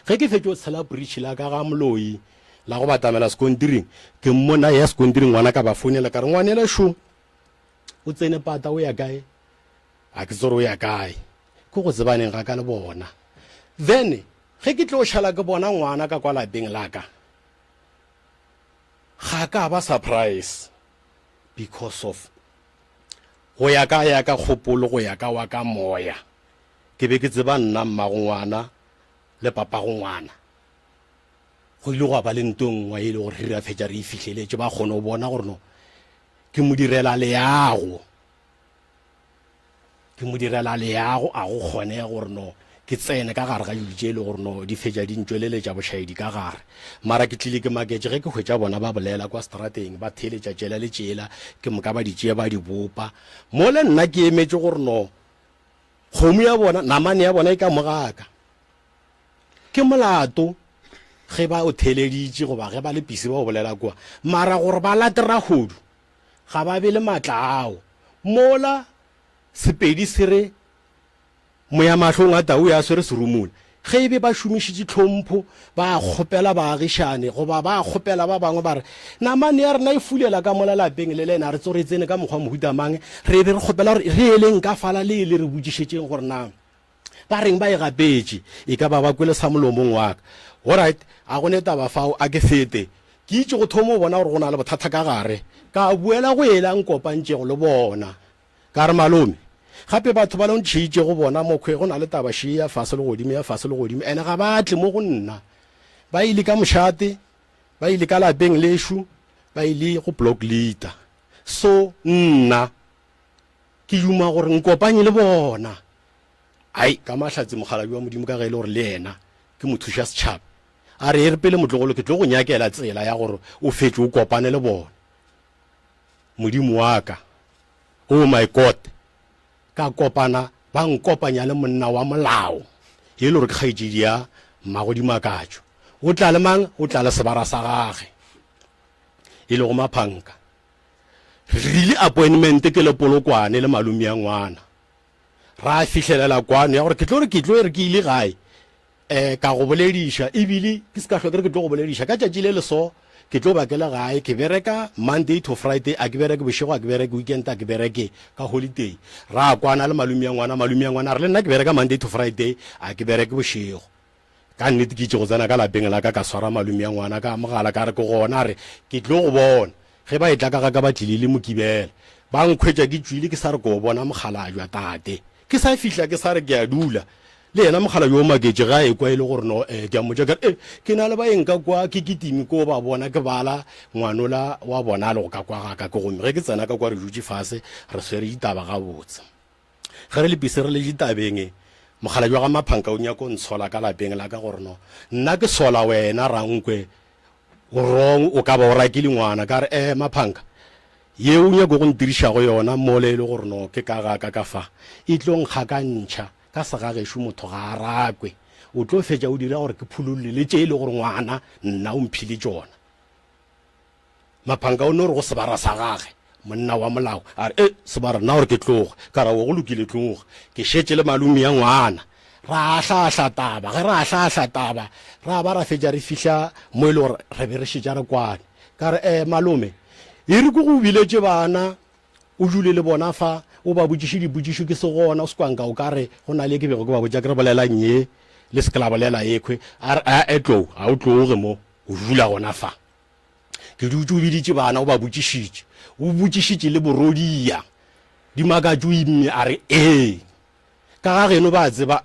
ge ke fetše o tshela bridge la ka ga moloi la go batamela sekontiring ke mmona ya sekontiring ngwana ka ba founela ka re ngwanela šo o tsene pata o ya kae a ke tsore o ya kae ke go tsebaneng ga ka le bona then ge ke tlo o šhala ke bona ngwana ka kwa lapeng la ka ga ka ba surprise because of go ya ka kgopolo go ya ka wa ka moya ke be ke tseba nna mmago ngwana le papago ngwana go ile go ba le ntong wa ile gore re ra fetša re e fihleletse ba kgone o bona gore no ke mo direla leago a go kgone gore no ke tsene ka gare ga dilo le gore no di fetša di ntšweleletša bošaedi ka gare mara ke tlile ke maketse ge ke hwetša bona ba bolela kwa strateng ba theletša tšela le tšela ke moka ba di tšea ba di bopa mo le nna ke emetse gore no kgomo ya bona namane ya bona e ka mogaka ke molato ge ba o theleditše goba ge ba le pisi ba o bolela kwa mara gore ba latera hodu ga ba be le matla ao mola sepedi se re moya mahlong a tau ya swere serumule ge ebe ba šomišitše tlhompho ba kgopela baagišane goba ba kgopela ba bangwe ba re namane ya rena e fulela ka mola lapeng le lena re tsore tsene ka mokgwa mohutamang re be re kgopela gore re eleng ka fala le le re botšišetšeng gore na ba reng ba e gapetše e ka ba ba kwele sa molomong wa ka alright a go neta ba fao a ke fete ke itse go thomo bona gore go na le bothata ka gare ka buela go elang kopantšego le bona ka re malome gape batho ba leng tšheitše go bona mokgwe go na le tabaši ya fase le godimo ene ga batle mo go nna ba ile ka mošate ba ile ka lapeng lešo ba ile go block leader so nna ke duma gore nkopanye le bona ai ka mahlatse mogala wa modimo ka gaile gore le yena ke mothuša setšhaba a re e re pele motlogolo ke tlo go nyakela tsela ya gore o fetse o kopane le bona modimo wa ka oh my god ka kopana ba nkopanya le monna wa molao e le gore ke kgaetšedi ya mmagodimo a katšo o tla le mang o tla le sebara sa gage e le go maphanka really appointment ke le polokwane le malome ya ngwana ra fihlelela kwano ya gore ke tlo re ke ile gae ka go bolediša ebile ke se ka hlokere ke tlo go bolediša ka tšatši le so ke tlo bakela gae ke bereka Monday to Friday a ke bereke bošego a ke bereke weekend a ke bereke ka holiday ra kwana le malome ya ngwana re le nna ke bereka Monday to Friday a ke bereke bošego ka nnete ke itse go tsena ka lapeng la ka swara malome ya ngwana ka mogala ka re ke gona re ke tlo go bona ge ba e tla ka ba tlile le mokibela ba nkhwetša ke tswile ke sa re ko bona mogala jwa tate ke sa fihla ke sa re ke a dula le yena mogala yo maketse ga e kwa ile gore no ke a motša ka ke na le ba eng ka kwa ke kitimi ko ba bona ke bala ngwanola wa bona le go ka kwa ga ka ke gomme ge ke tsena ka kwa re dutše fase re swere ditaba ga botse ge re le pise re le ditabeng mogala jwa ga maphanka o nyako ntshola ka lapeng la ka gore no nna ke sola wena rankwe o rong o ka ba o rakile ngwana ka re maphanka ye o nyako go ntirišago yona mole le gore no ke ka ga ka fa e tlo nkgakantšha ka segagešo motho ga a rakwe o tlo fetša o dira gore ke phulolole le tše e le gore ngwana nna o mphile tšona maphanka o ne gore go sebara sa gage monna wa molao a re sebara nna gore ke tloga ka ra o go lokile tloga ke šetse le malome ya ngwana ra hlahla taba ge ra hlahla taba ra ba ra fetša re fihla mo e le gore re be re šetša re kwane ka re malome e re ko go biletše bana o jule le bona fa o ba botšiše dipotšišo ke se gona o se kwanka o ka re go na le ke bego ke ba botša ke re bolelang ye le se ke la bolela ekwe a re tlou ga o tloge mo o jula gona fa ke dutse o biditše bana o ba botšišitše o botšišitše le borodia di makatšo o imme a re ka ga geno ba tseba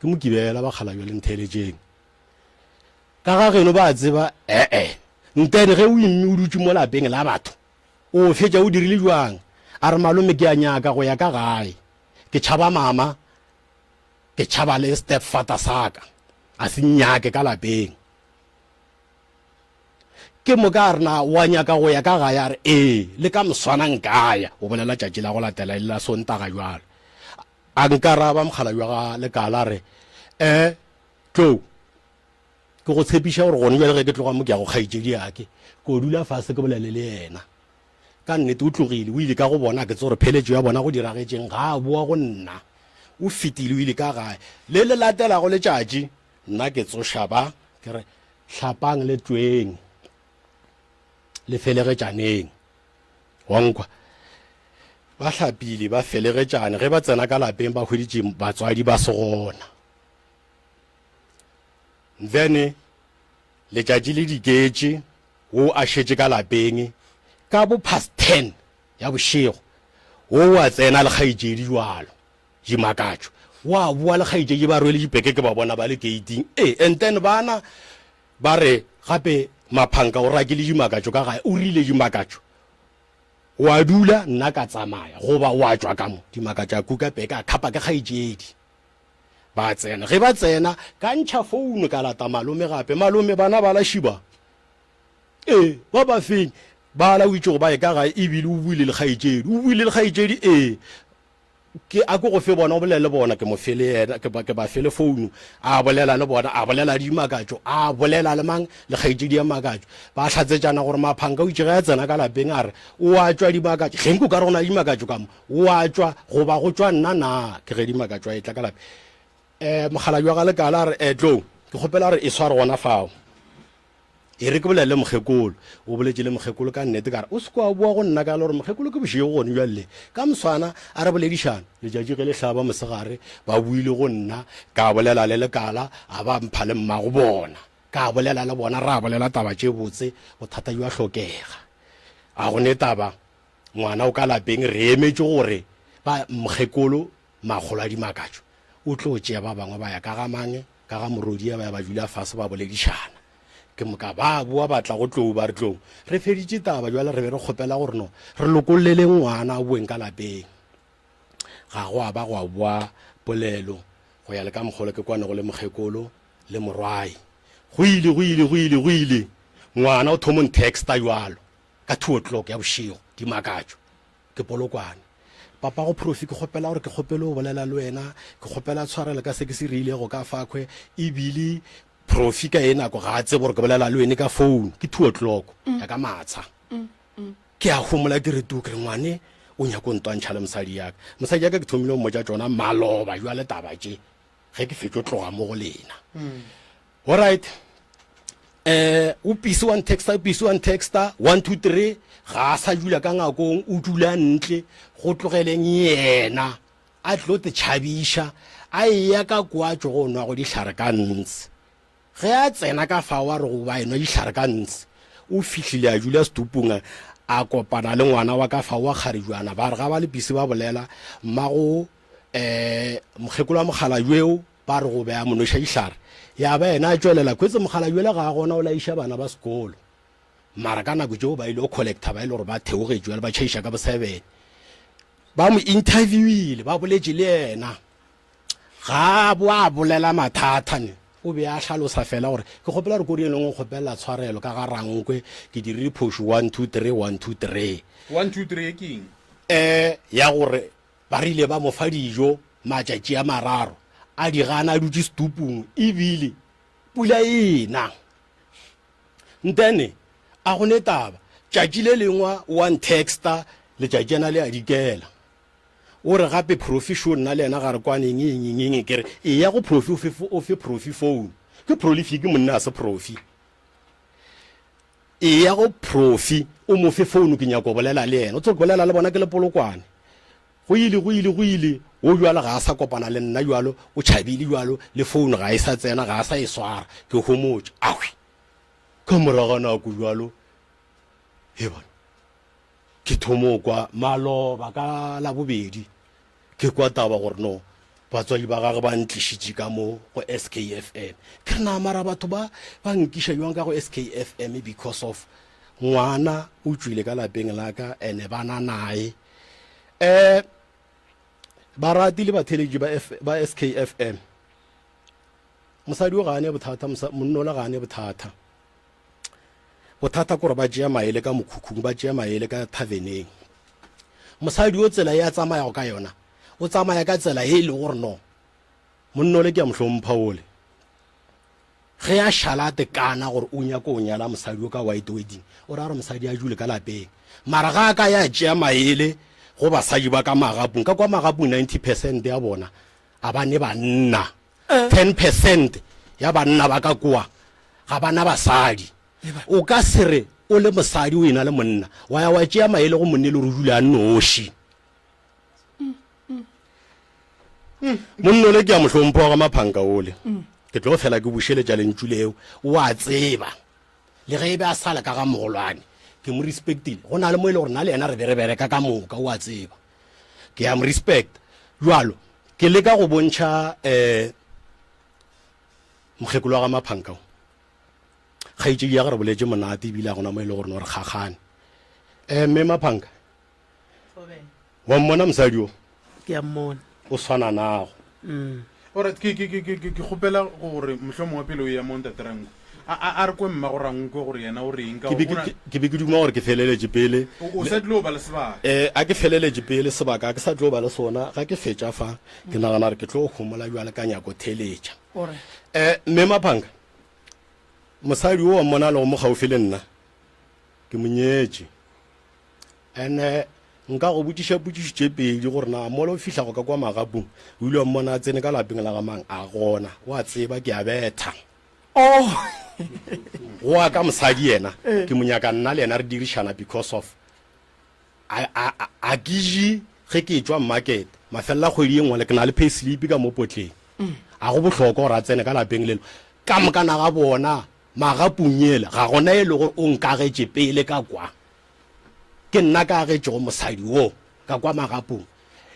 ke mokibela ba kgalabja le ntheletšeng ka ga geno ba tseba ntene ge o imme o dutse mo lapeng la batho o fetša o dirile jwang a re malome ke a nyaka go ya ka gae ke tšhaba mama ke tšhaba le stepfather saka a se nyake ka lapeng ke moka rena wa nyaka go ya ka gae a re le ka moswana nkaya o bolela tšatši la go latela le la sontaga jalo a nkaraba mogala jwa ga lekala re tlo ke go tshepiša gore gone jale ge ke tloga mo ke ya go kgaitšedi yake ko dula fase ke bolele le yena ka nnete o tlogile o ile ka go bona ke tse gore pheletšo ya bona go diragetšeng ga a boa go nna o fetile o ile ka gae le le latelago letšatši nna ke tsoša ba ke re hlapang le tweng le felegetšaneng wankwa ba hlapile ba felegetšane ge ba tsena ka lapeng ba hweditše batswadi ba segona then letšatši le diketše wo a šetše ka lapeng ka bo past 10 ya bošego wo a tsena le kgaitšedi jwalo jimakatšo wa bua le kgaitšedi ba rwele dipeke ke ba bona ba le gating and then bana ba re gape maphanka o rakile jimakatšo ka gae o rile jimakatšo wa dula nna ka tsamaya goba wa tšwa ka mo dimakatšo a kuka peke a khapa ke kgaitšedi ba tsena ge ba tsena ka ntšha founu ka lata malome gape malome bana ba la šiba ba ba feng ba la o itse go ba e ka gae ebile o buile le kgaitšedi ke a go fe bona o bolele bona ke mo fele yena ke ba fele founu a bolela le bona a bolela dimakatšo a bolela le mang le kgaitšedi ya makatšo ba hlatsetšana gore maphanka o itse ge a tsena ka lapeng a re o a tšwa dimakatšo geng ko ka re go na le dimakatšo ka mo o a tšwa goba go tšwa nna na ke ge dimakatšo a etla ka lape mogala jwa ga lekala a re tlo ke kgopela re e sware gona fao e re ke bolele mokgekolo o boletše le mokgekolo ka nnete ka re o se kwa boa go nna ka le gore mokgekolo ke bošego gone jwalele ka moswana a re boledišana letšatši ge le hlaba mosegare ba buile go nna ka bolela le lekala a ba mpha le mmago bona ka bolela le bona ra bolela taba tše botse bothata jwa hlokega a gone taba ngwana o ka lapeng re emetše gore ba mokgekolo magolo a dimakatšo o tlo tšea ba bangwe ba ya ka ga mange ka ga morodia ba ya ba dula fase ba boledišana ke moka ba bua batla go tlou ba re tlou re feditše taba jwale re be re kgopela gore no re lokolele ngwana o boeng ka lapeng ga go a ba go a bua polelo go ya le ka mogolo ke kwane go le mokgekolo le morwai go ile ngwana o thomong texta jwalo ka 2 o'clock ya bošego dimakatšo ke polokwane papa go profi ke kgopela gore ke kgopele o bolela le wena ke kgopela tshwarele ka se ke se rile go ka fakwe ebile profi ka ena go ga tse gore ke bolela le wena ka phone ke 2 o'clock ya ka matsha ke a homola ke re tu ke ngwane o nya go ntwantšha le mosadi yaka ke thomile mo ja tsona maloba jwa le taba tše ge ke fetšo tloga mo go lena all right o piso one texter 1 2 3 ga sa dula ka ngakong o dula ntle go tlogeleng yena a tlo te tšhabiša a ya ka kwatšo go nwa go dihlare ka ntse ge a tsena ka fao a re go ba enwa dihlare ka ntse o fihlile a dula setupong a kopana le ngwana wa ka fao wa kgarejwana ba re ga ba le pisi ba bolela mmago mokgekolo wa mogala jweo ba re go beya monoša dihlare ya ba ena a tšwelela kwetse mogala jwele ga gona o laiša bana ba sekolo mara ka nako tšeo ba ile o collecta ba ile gore ba theogetšwe le ba tšhaiša ka bo 7 ba mo interviewile ba boletše le yena ga bo a bolela mathathane o be a hlalosa fela gore ke kgopela re kori eleng o kgopelela tshwarelo ka ga rankwe ke dirile phoši 1 2 3 keng ya gore ba rile ba mofa dijo matšatši a mararo a di gana a dutse setupong ebile pula ena ntene a gone taba tšatši le lengwa one texta le tšatši ena le a dikela o re gape profi šo nna le ena gare kwaneng eng kere e ya go profi o fe profi phone ke prolific monna a se profi e ya go profi o mo fe phone ke nyako bolela le ena o tlo bolela le bona ke le polokwane go ile o jwala ga a sa kopana le nna jwalo o tšhabile jwalo le phone ga e sa tsena ga a sa e swara ke homotse awe ka morago nako jwalo he bona ke thomo kwa maloba ka la bobedi ke kwa taba gore no batswadi ba gagwe ba ntlišitše ka mo go SKFM ke na mara batho ba nkiša jwang ka go SKFM because of ngwana o tswile ka lapeng la ka ene bana nae ba ratile batheletši ba SKFM mosadi o gane bothata monnola gane bothata gore ba tšea maele ka mokhukhung ba tšea maele ka thaveneng mosadi o tsela ya tsamaya ka yona o tsamaya ka tsela e le gore no monnole ke a mohlompha ole ge a šalate kana gore o nyaka o nyala mosadi o ka white wedding o ra re mosadi a jule ka lapeng mara ga ka ya tšea maele go basadi ba ka magapung ka kwa magapung 90% ya bona a bane banna 10% ya banna ba ka kwa ga bana basadi o ka sere o le mosadi o ena le monna wa ya wa tšea maele go monne le re dula a noši monnole ke a mohlompho ga maphanka ole ke tlo fela ke bušeletša lentšu leo o a tseba le ge e be a sala ka ga mogolwane ke mo respectile go na le mo e le gore na le ena re bereka ka moka o a tseba ke am respect jwalo ke leka go bontšha mokgekolo wa ga maphankao kgaitšedi ya gore boletse monate ebile a gona mo e le gore no re kgakgane mme maphanka wa mmona mosadi o ke a mmona o swana nago alright ke kgopela gore mohlomongwe pele o ya mo ntateranko a re kwe mma go rankwe gore yena o reng ka ke be ke duma gore ke feleletše pele o sa tlo ba le sebaka a ke feleletše pele sebaka ke sa tlo ba le sona ga ke fetša fa ke nagana gore ke tlo go gomola jwale ka nyako theletša mme maphanka mosadi o wa mmona le go mo gaufi le nna ke monyetše ene nka go botišitše pedi gore na mola o fitlha go ka kwa magapung o ile wa mmona a tsene ka lapeng la gamang a gona o a tseba ke a betha go a ka mosadi yena ke monyaka nna le yena re dirišana because of a kije ge ke tswa market mafelela kgwedi e ngwe le ke na le pay slip ka mo potleng a go bohlokwa gore a tsene ka lapeng lelo ka mokana ga bona magapung ele ga gona e le gore o nkagetše pele ka kwa ke nna ka agetše go mosadi wo ka kwa magapong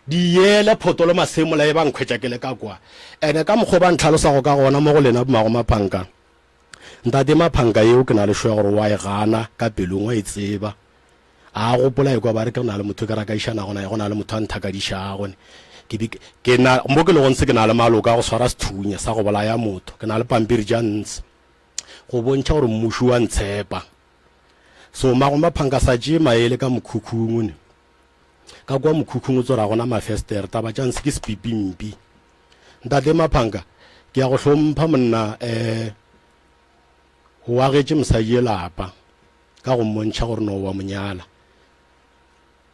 di yele photolo masemola e ba nkgwetša ke le ka kwa ene ka mokgwa ba ntlhalosago ka gona mo go lena bomago maphanka ntate maphanka eo ke na le šoya gore wa e gana ka pelong wa e tseba a gopola e kwa ba re ke na le motho ke rakaišana gona go na le motho a nthakadiša gone mo ke le gontse ke na le maloka go swara sethunya sa go bolaya motho ke na le pampiri tša ntse go bontšha gore mmuši wa ntshepa so mago maphanka sa tšee maele ka mokhukhung ne ka kwa mokhukhung o tsora gona mafestere taba tša ntse ke sepipimpi ntate maphanka ke ya go hlompha monna o agetše mosadi e lapa ka go mmontšha gore no wa monyala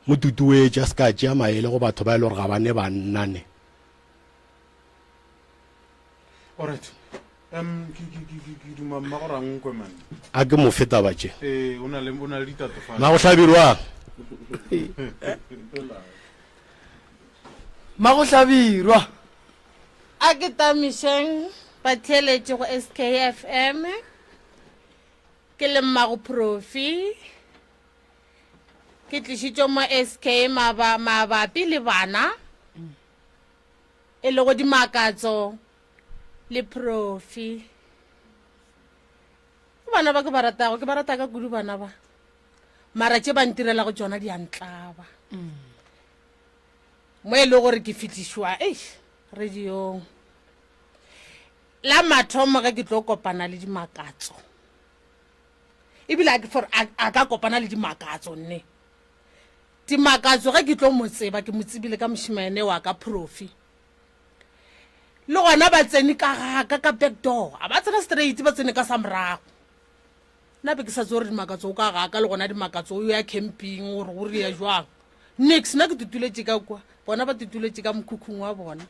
mo tutuetše a se ka tšea maele go batho ba e le gore ga bane bannane alright ke duma mma go rankwe man a ke mo feta batše o na le ditatofalo ma go hlabirwa ma go hlabirwa a ke tamišeng batheletše go SKFM ke le mmago profi ke tlišitšo mo SK mabapi le bana e le go dimakatso le profi bana ba ke ba rata ka kudu bana ba mara tše ba ntirela go tšona di a ntlaba mo e le gore ke fitišwa radiong la mathomo ge ke tlo kopana le dimakatso ebile a ka kopana le dimakatso nne dimakatso ge ke tlo mo tseba ke mo tsebile ka mošimane wa ka profi le gona ba tsene ka back door a ba tsena straight ba tsene ka sa morago nna be ke sa tse gore dimakatso o ka gaka le gona dimakatso o ya camping gore go rea jwang nix nna ke tutuletse ka kwa bona ba tutuletse ka mokhukhung wa bona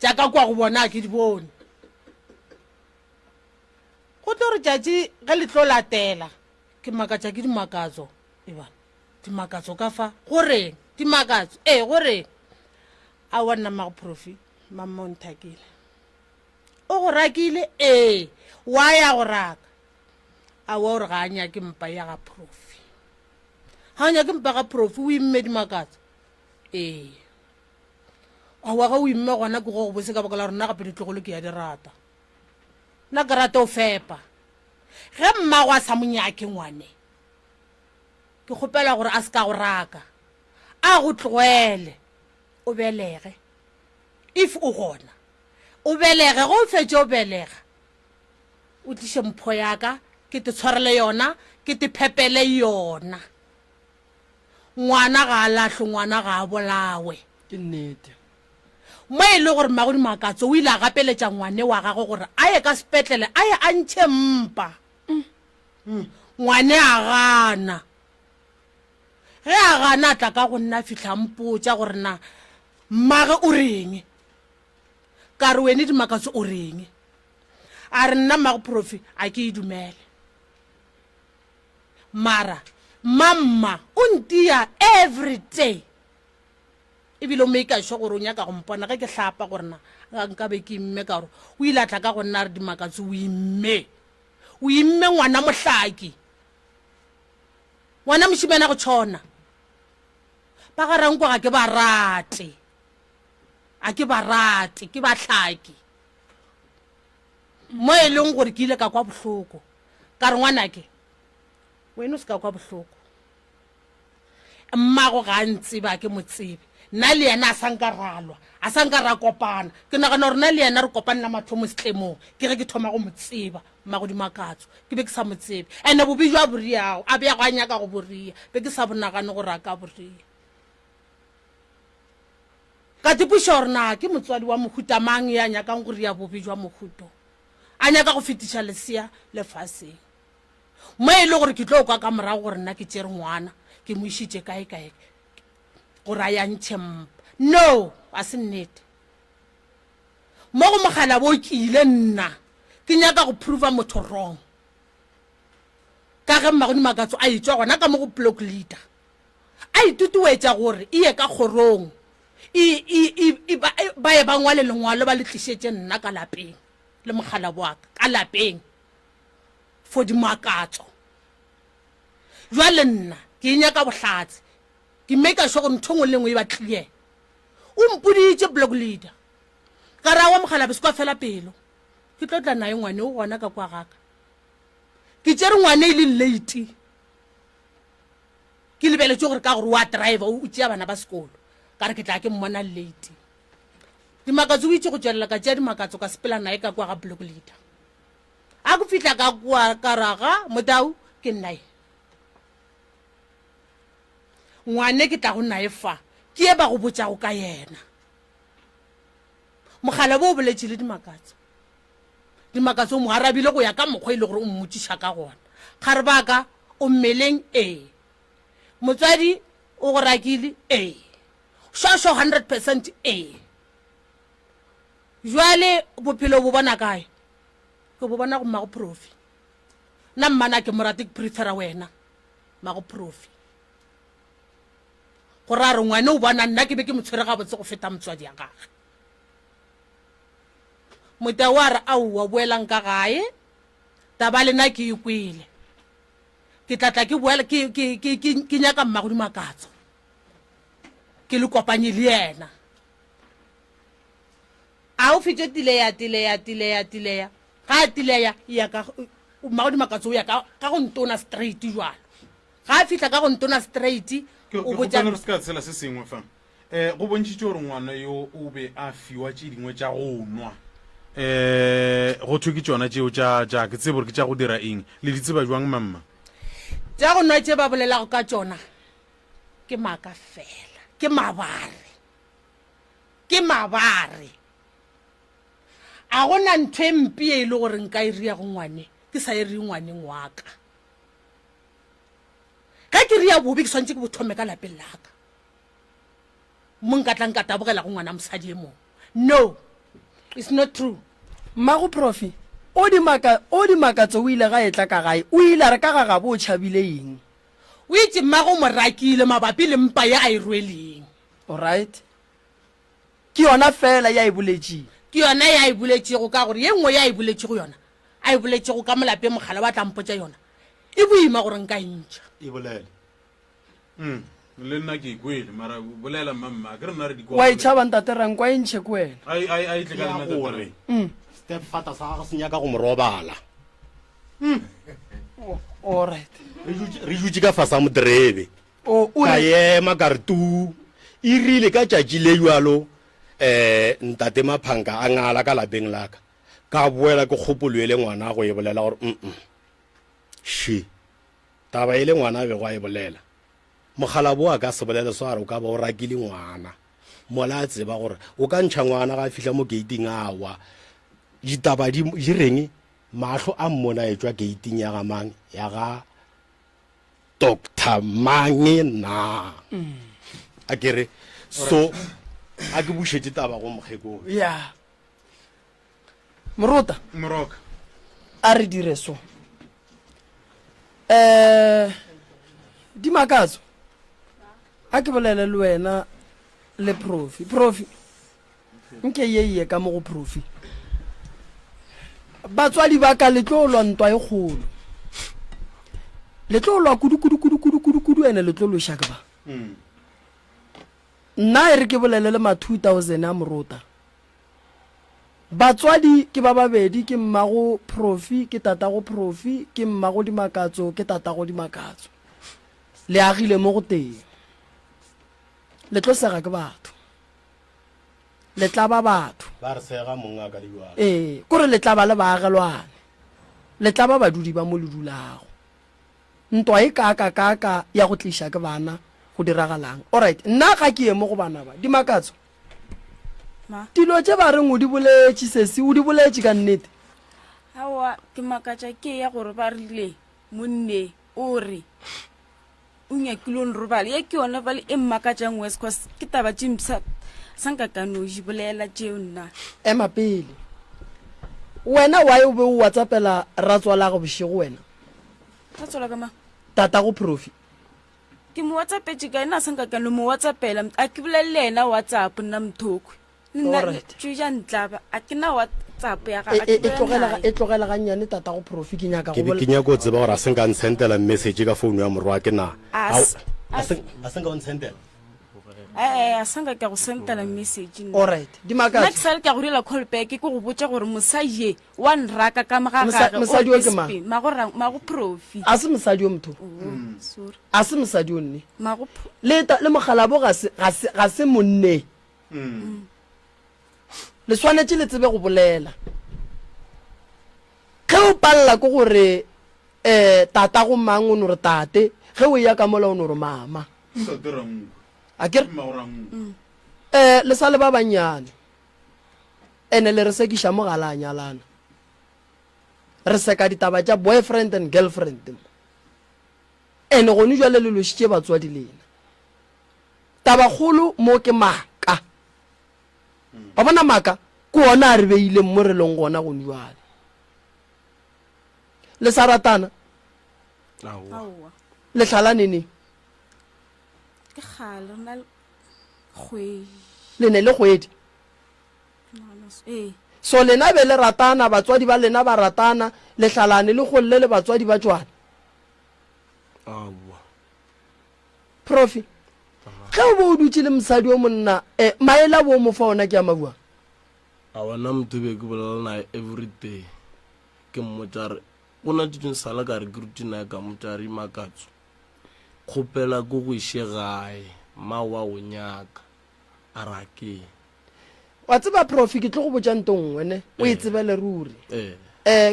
jaaka kwa go bona ke di bone go tlo re tšatši ge le tlo latela ke makatša ke dimakatso ebana dimakatso ka fa goreng dimakatso goreng a wa nna magoprofi mama o nthakile o go rakile wa ya go raka a wa gore ga a nyake mpa ya ga profi ga a nyake mpa ga profi o imme dimakatso a wa ga o imme gona ke go go bose ka baka la rona gape ditlogolo ke ya di rata nna ke rata o fepa ge mmago a sa monyake ngwane ke kgopela gore a se ka go raka a go tlogele o belege if o gona o belege go fetse o belega o tliše mpho yaka ke te tshwarele yona ke te phepele yona ngwana ga a latlho ngwana ga a bolawe ke nnete mo e le gore mmago dimakatso o ile a gapeletša ngwane wa gagwe gore a ye ka sepetlele a ye a ntšhe mpa ngwane a gana ge a gana a tla ka go nna fitlha mpotša gore na mmage o reng ka re wene dimakatso o reng a re nna mmago profi a ke e dumele mara mamma o ntia every day ebile o make sure gore o nyaka go mpona ge ke hlapa gore na nka be ke imme ka gore o ile a tla ka go nna re dimakatso o imme ngwana mohlaki ngwana mošimena go tšhona ba garang kwa ga ke ba rate a ke ba rate ke ba hlaki mo e leng gore ke ile ka kwa bohloko ka re ngwanake wena o se ka kwa bohloko mmago ga ntse ba ke motsebe nna le yena a sanka ralwa a sanka ra kopana ke nagana gore nna le yena re kopanela mathomo setlemong ke ge ke thoma go motseba mmago dimakatso ke be ke sa motsebe ande bobi jwa boriago a beya go a nyaka go boria be ke sa bonagane gore a ka boria ka tipuša gore na ke motswadi wa mohuta mang ya nyakang go ria bobi jwa mohuto a nyaka go fetiša lesea lefaseng mo e le gore ke tlo kwa ka morago gore nna ke tšere ngwana ke mo išitše kae gore a yantšhe mpa no a se nnete mo go mogala bo ke ile nna ke nyaka go prova motho wrong ka ge mmago dimakatso a etswa gona ka mo go block leader a itutuetša gore e ye ka kgorong ba e ba ngwale lengwalo ba le tlišetše nna ka lapeng le mogala boaka ka lapeng for dimakatso jwale nna ke nyaka bohlatse ke make sure gore ntho ngwe le ngwe e ba clear o mpoditše block leader ka ra wa mogala be se kwa fela pelo ke tlotla nae ngwane o gona ka kwa gaka ke tšere ngwane e le late ke lebeletše gore ka gore wa driver o tšea bana ba sekolo ka re ke tla ke mmona late dimakatso o itse go tšwelela ka tšea dimakatso ka sepela nae ka kwa ga block leader a go fihla ka kwa ka raga motau ke nnae ngwane ke tla go nae fa ke e ba go botšago ka yena mogala bo o boletše le dimakatso o mo arabile go ya ka mokgwa e le gore o mmotšiša ka gona ga re baka o mmeleng motswadi o go rakile shosho 100% jwale bophelo bo bona kae ke bo bona go mmago profi nna mmana ke morate ke prefera wena mmago profi go ra re ngwane o bona nna ke be ke motshwere ga botse go feta motswadi ya gage mota wa re a wa boelang ka gae taba lena ke ikwile ke tlatla ke boela ke nyaka mmago dimakatso ke le kopanye le yena a o fitse tileya ga tileya ya ka mmago dimakatso ya ka go ntona straight jwalo ga a fitla ka go ntona straight o botsa re ska tsela se sengwe fa go bontšitše gore ngwana yo o be a fiwa tše dingwe tša go nwa go thwe ke tšona tšeo tša ke tsebe gore ke tša go dira eng le di tseba jwang mamma tša go nwa tše ba bolelago ka tšona ke maaka fela ke mabare a gona ntho e mpi e le gore nka e ria go ngwane ke sa e re ngwaneng wa ka ka ke ria bobe ke swantse ke bothome ka lapeng la ka mo nka tlang ka tabogela go ngwana mosadi e mong no it's not true mmago profi o di makatso o ile ga etla ka gae o ile a re ka ga bo o tšhabile eng o itse mmago morakile mabapi le mpa ya a e rweleng alright ke yona fela ya e boletšeng ke yona ya e boletšego ka gore ye nngwe ya e boletšego yona a e boletšego ka molape mogala wa tlampotša yona e boima gore nka ntšha e bolele le nna ke ikwele mara bolela mamma ke re nna re di wa e tšhabang taterang kwa e ntšhe ko wena ai tle ka le gore step father sa ga se nyaka go mo robala alright re jutse ka fasa modrebe ka ema ka re tu e rile ka tšatši le jalo ntate Maphanka a ngala ka lapeng laka ka boela ke kgopolwele ngwana go e bolela gore she taba e le ngwana be go a e bolela mogala bo a ka se bolele so a re o ka ba o rakile ngwana mola a tseba gore o ka ntšha ngwana ga a fitlha mo gating awa ditaba di reng mahlo a mmona e tswa gating ya ga mang ya ga Dr. Mange na a kere so a ke bušetse taba go mokgekong ya Moroka a re dire so di makatso a ke bolele le wena le profi nke ye ka mo go profi batswadi ba ka le tlo lwa ntwa e kgolo le tlo lwa kudu ene le tlo lo shaka ba nna e re ke bolele le ma 2000 a Morota batswadi ke ba babedi ke mmago profi ke tatago profi ke mmago di makatso ke tatago di makatso le agile mo go teng le tlo sega ke batho le tla ba batho ba re sega monga ka diwa kore le tla ba le baagelwane le tla ba badudi ba mo le dulago ntwa e kaka ya go tlisha ke bana go diragalang alright nna ga ke mo go bana ba di makatso dilo tse ba reng o di boletše sesi o di boletše ka nnete awa ke makatša ke ya gore ba rile monne o re o nyakilong robale ye ke yone bale e mmakatšang west coast ke taba tšimsa sanka ka no di bolela tšeo nna ema pele wena wa o be o WhatsAppela ratswala go bošego wena ratswala ka ma tata go profi ke mo WhatsAppetse ka ena sanka ka no mo WhatsAppela a ke bolelle ena WhatsApp nna mthoko nna tšuja ntlaba a ke na WhatsApp ya ga e tlogela ga nyane tata go profi ke nyaka go ke nyaka go tseba gore a senka nsendela message ka phone ya morwa ke na a senka nsendela a senka ka go sendela message nna alright di makatso next time ka go dira call back ke go botsa gore mosaye wa nraka ka magaga mosadi o ke ma mago profi a se mosadi o motho sorry a se mosadi o nne mago le mogalabo ga se monne le swanetse le tsebe go bolela ge o palla ko gore tata go mang o no re tate ge o ya ka mola o no re mama a ke le sa le ba banyane ene le re sekiša mogala a nyalana re seka ditaba tša boyfriend and girlfriend ene gone jwale le lošitše batswadi lena taba kgolo mo ke maka ba bona maka ko ona a re beile mo re leng gona go njwale le sa ratana le hlalane ne ke gale na khwe le ne le kgwedi so lena be le ratana batswadi ba lena ba ratana le hlalane le golle le batswadi ba tswana profi ge o bo o dutse le mosadi o monna maela bo mo fa ona ke a mabua a wana motho be ke bolela nae everyday ke mmotsare o na ditšong sala ka re ke rutina ka motsare makatso kgopela ko go iše gae ma wa go nyaka a rake wa tseba profi ke tlo go botsa nto nngwe ne o e tsebele ruri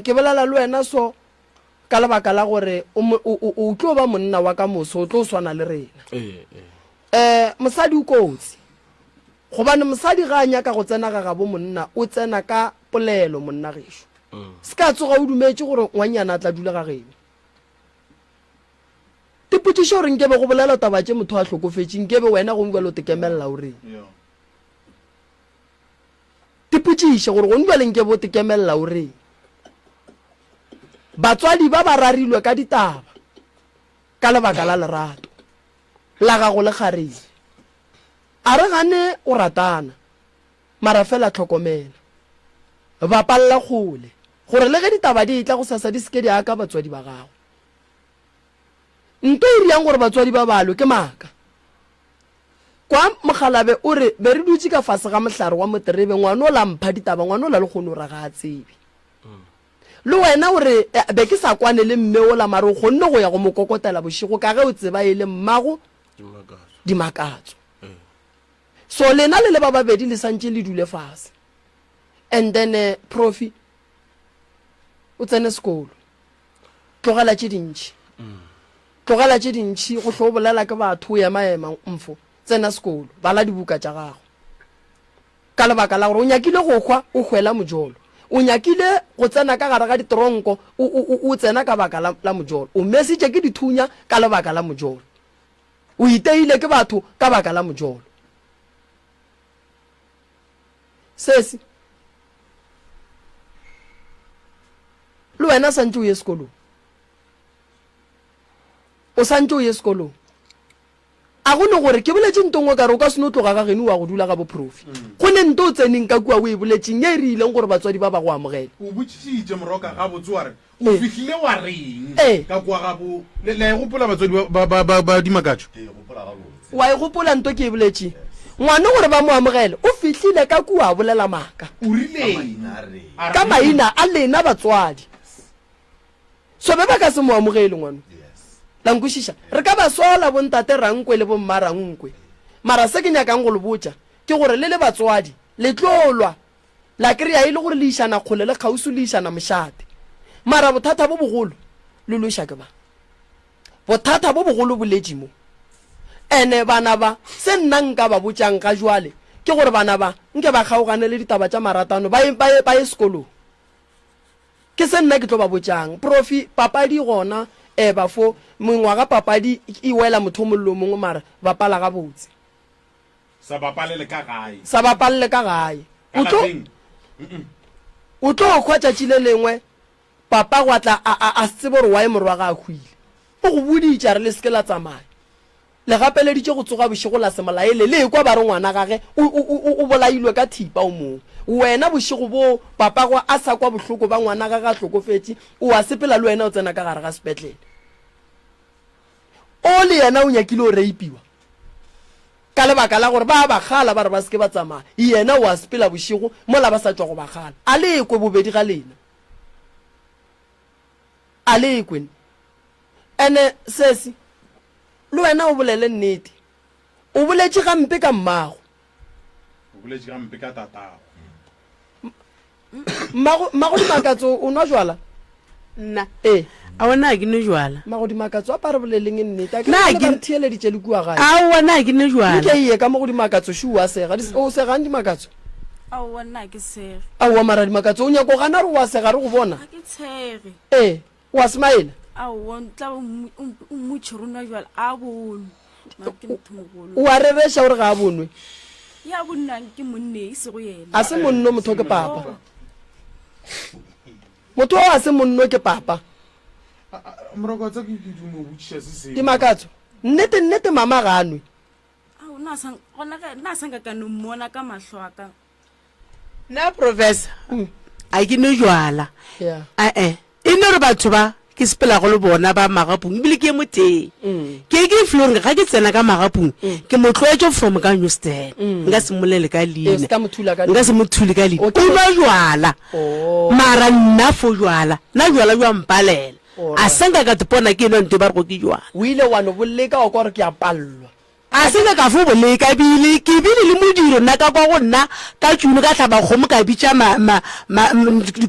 ke bolela le wena so ka lebaka la gore o tlo ba monna wa ka moso o tlo swana le rena mosadi o kotsi gobane mosadi ga a nyaka go tsena ga gabo monna o tsena ka polelo monna gešo se ka tsoga o dumetse gore ngwanyana a tla dula ga geno dipotšišo gore nkebe go bolela taba tše motho a hlokofetše nkebe wena go nkwa lo tekemelela o reng dipotšiše gore go nkwa le nkebe o tekemelela o reng batswadi ba ba rarilwe ka ditaba ka lebaka la lerato la gago le kgarebe a re gane o ratana mara fela tlhokomela ba palla kgole gore le ge ditaba di tla go sasa di seke di aka batswadi ba gago nto e riang gore batswadi ba balo ke maka kwa mogalabe o re be re dutse ka fase ga mohlare wa moterebe ngwana o la mpha ditaba ngwana o la le kgone o ra ga a tsebe le wena o re be ke sa kwane le mme o la mare o kgonne go ya go mokokotela bošego ka ge o tseba e le mmago dimakatso so lena le ba babedi le santse le dule fase and then profi o tsene sekolo tlogela tše dintšhi go tlo bolela ke batho ya maema mfo tsena sekolo bala dibuka tša gago ka lebaka la gore o nyakile go khwa o hwela mojolo o nyakile go tsena ka gare ga ditronko o tsena ka baka la mojolo o mesitše ke dithunya ka lebaka la mojolo o iteile ke batho ka baka la mojolo sesi le wena santse o ye sekolong o santse o ye sekolong a gone gore ke boletse ntongwe ka re o ka seno tloga ka geno wa go dula ga boprofi go ne nto o tseneng ka kua o e boletseng ye e re ileng gore batswadi ba ba go amogela o botsitše moroka ga botse wa re o fihlile wa reng ka kua gabo la e gopola batswadi ba dimakatso wa e gopola nto ke e boletse ngwane gore ba mo amogele o fihlile ka kua a bolela maka ka maina a lena batswadi so be ba ka se mo amogele ngwane lankwishisha re ka ba sola bontate rankwe le bommarankwe mara se ke nyakang go le botša ke gore le batswadi le tlolwa la kry-a e le gore le išana kgole le kgausu le išana mošate mara bothata bo bogolo le loša ke ba bothata bo bogolo boletše mo ene bana ba se nna nka ba botšang ka jwale ke gore bana ba nke ba kgaogane le ditaba tša maratano ba ye sekolong ke se nna ke tlo ba botšang profi papadi gona bafo mengwaga papadi e wela motho mollo mongwe mara bapala ga botse sa bapalele ka gae o tlo khwa tšatši le lengwe papa go atla a tsebe gore wa e morwa ga a hwile o go boditša re le seke la tsamaya le gapeleditše go tsoga bošego la semolaele le kwa ba re ngwana gage o bolailwe ka thipa o mongwe wena bošego bo papa go a sa kwa bohloko ba ngwana gage a hlokofetše o a sepela le wena o tsena ka gare ga sepetlele o le yena o nyakile o reipiwa ka lebaka la gore ba bagala ba re ba seke ba tsamaya yena o a sepela bošego mola ba sa tšwa go bagala a le ekwe bobedi ga lena a le ekwe ene sesi le wena o bolele nnete o boletše gampe ka mmago mmago dimakatso o nwa jwala nna a wona ke ne jwala mmago dimakatso a pare boleleng nnete a theeleditše le kua gae a wona ke ne jwala nke iye ka mo go dimakatso šu a sega o segang dimakatso aowa mara dimakatso o nyako gana re wa sega re go bona wa smaela wa rereša gore ga a bonwe a se monno motho ke papa motho o a se monno ke papa dimakatso nnete mama ga anwe na professor a ke ne jwala e ne re batho ba ke sepela go le bona ba magapung ebile ke moteng ke flore ga ke tsena ka magapung ke motlhoetso from ka Newstan nka se molele ka leina nka se mothule ka leina o nwa jwala mara nna fo jwala na jwala jwa mpalela a senga ka tepona ke no nte ba go ke jwala o ile wa no bolleka o gore ke a pallwa a senga ka fo boleka bile ke bile le modiro nna ka kwa go nna ka tšhuno ka tlhaba kgomo ka bitša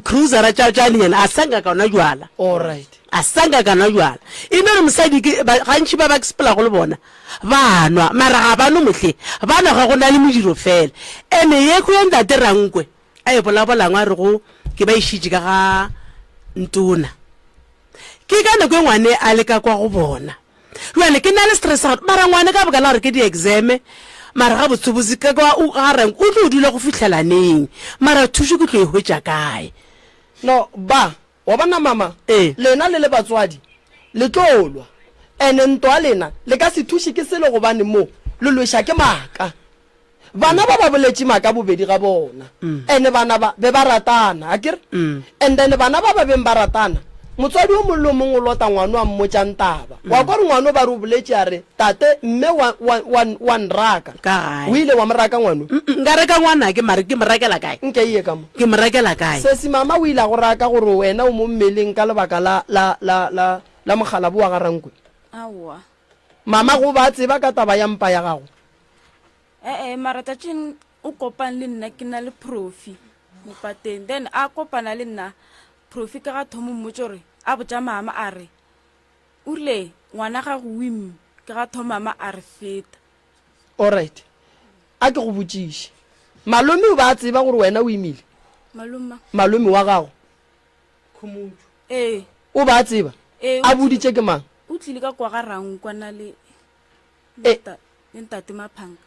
cruiser tša lenyana a senga ka ona jwala alright a sanga kana jwala ine re mosadi gantši ba ba sepela go le bona banwa mara ga bano mohle bana ga go na le modiro fela ene ye go ntate rankwe a e bolabolangwa re go ke ba ishitse ka ga ntona ke ka nako ngwane a le ka kwa go bona jwale ke na le stress mara ngwane ka boka la gore ke di-exam mara ga botsebotse ka kwa ga reng o tlo dula go fitlhelaneng mara thuso ke tlo e hwetša kae no ba wa bona mama lena le batswadi le tlolwa ene ntwa lena le ka se thuše ke sele go bane mo le lwesha ke maka bana ba ba boletše maka bobedi ga bona ene bana ba be ba ratana akere and then bana ba beng ba ratana motswadi o mollo mongwe lota ngwana wa mmotšang taba wa kwa re ngwana ba re o boletše a re tate mme wa nraka o ile wa moraka ngwano nka reka ngwana ke mare ke morekela kae nke iye ka mo ke morekela kae sesi mama o ile go raka gore wena o mo mmeleng ka lebaka la mogala bo wa ga rankwe aowa mama go ba tseba ka taba ya mpa ya gago mara tatšeng o kopane le nna ke na le profi mopateng then a kopana le nna profi ka ga thomo mmotse gore a botša mama a re o rile ngwana ga go wim ke ga thomo mama a re feta alright a ke go botšiše malome o ba tseba gore wena o imile malome wa gago o ba tseba a boditše ke mang o tlile ka kwa ga rankwana le ntate maphanga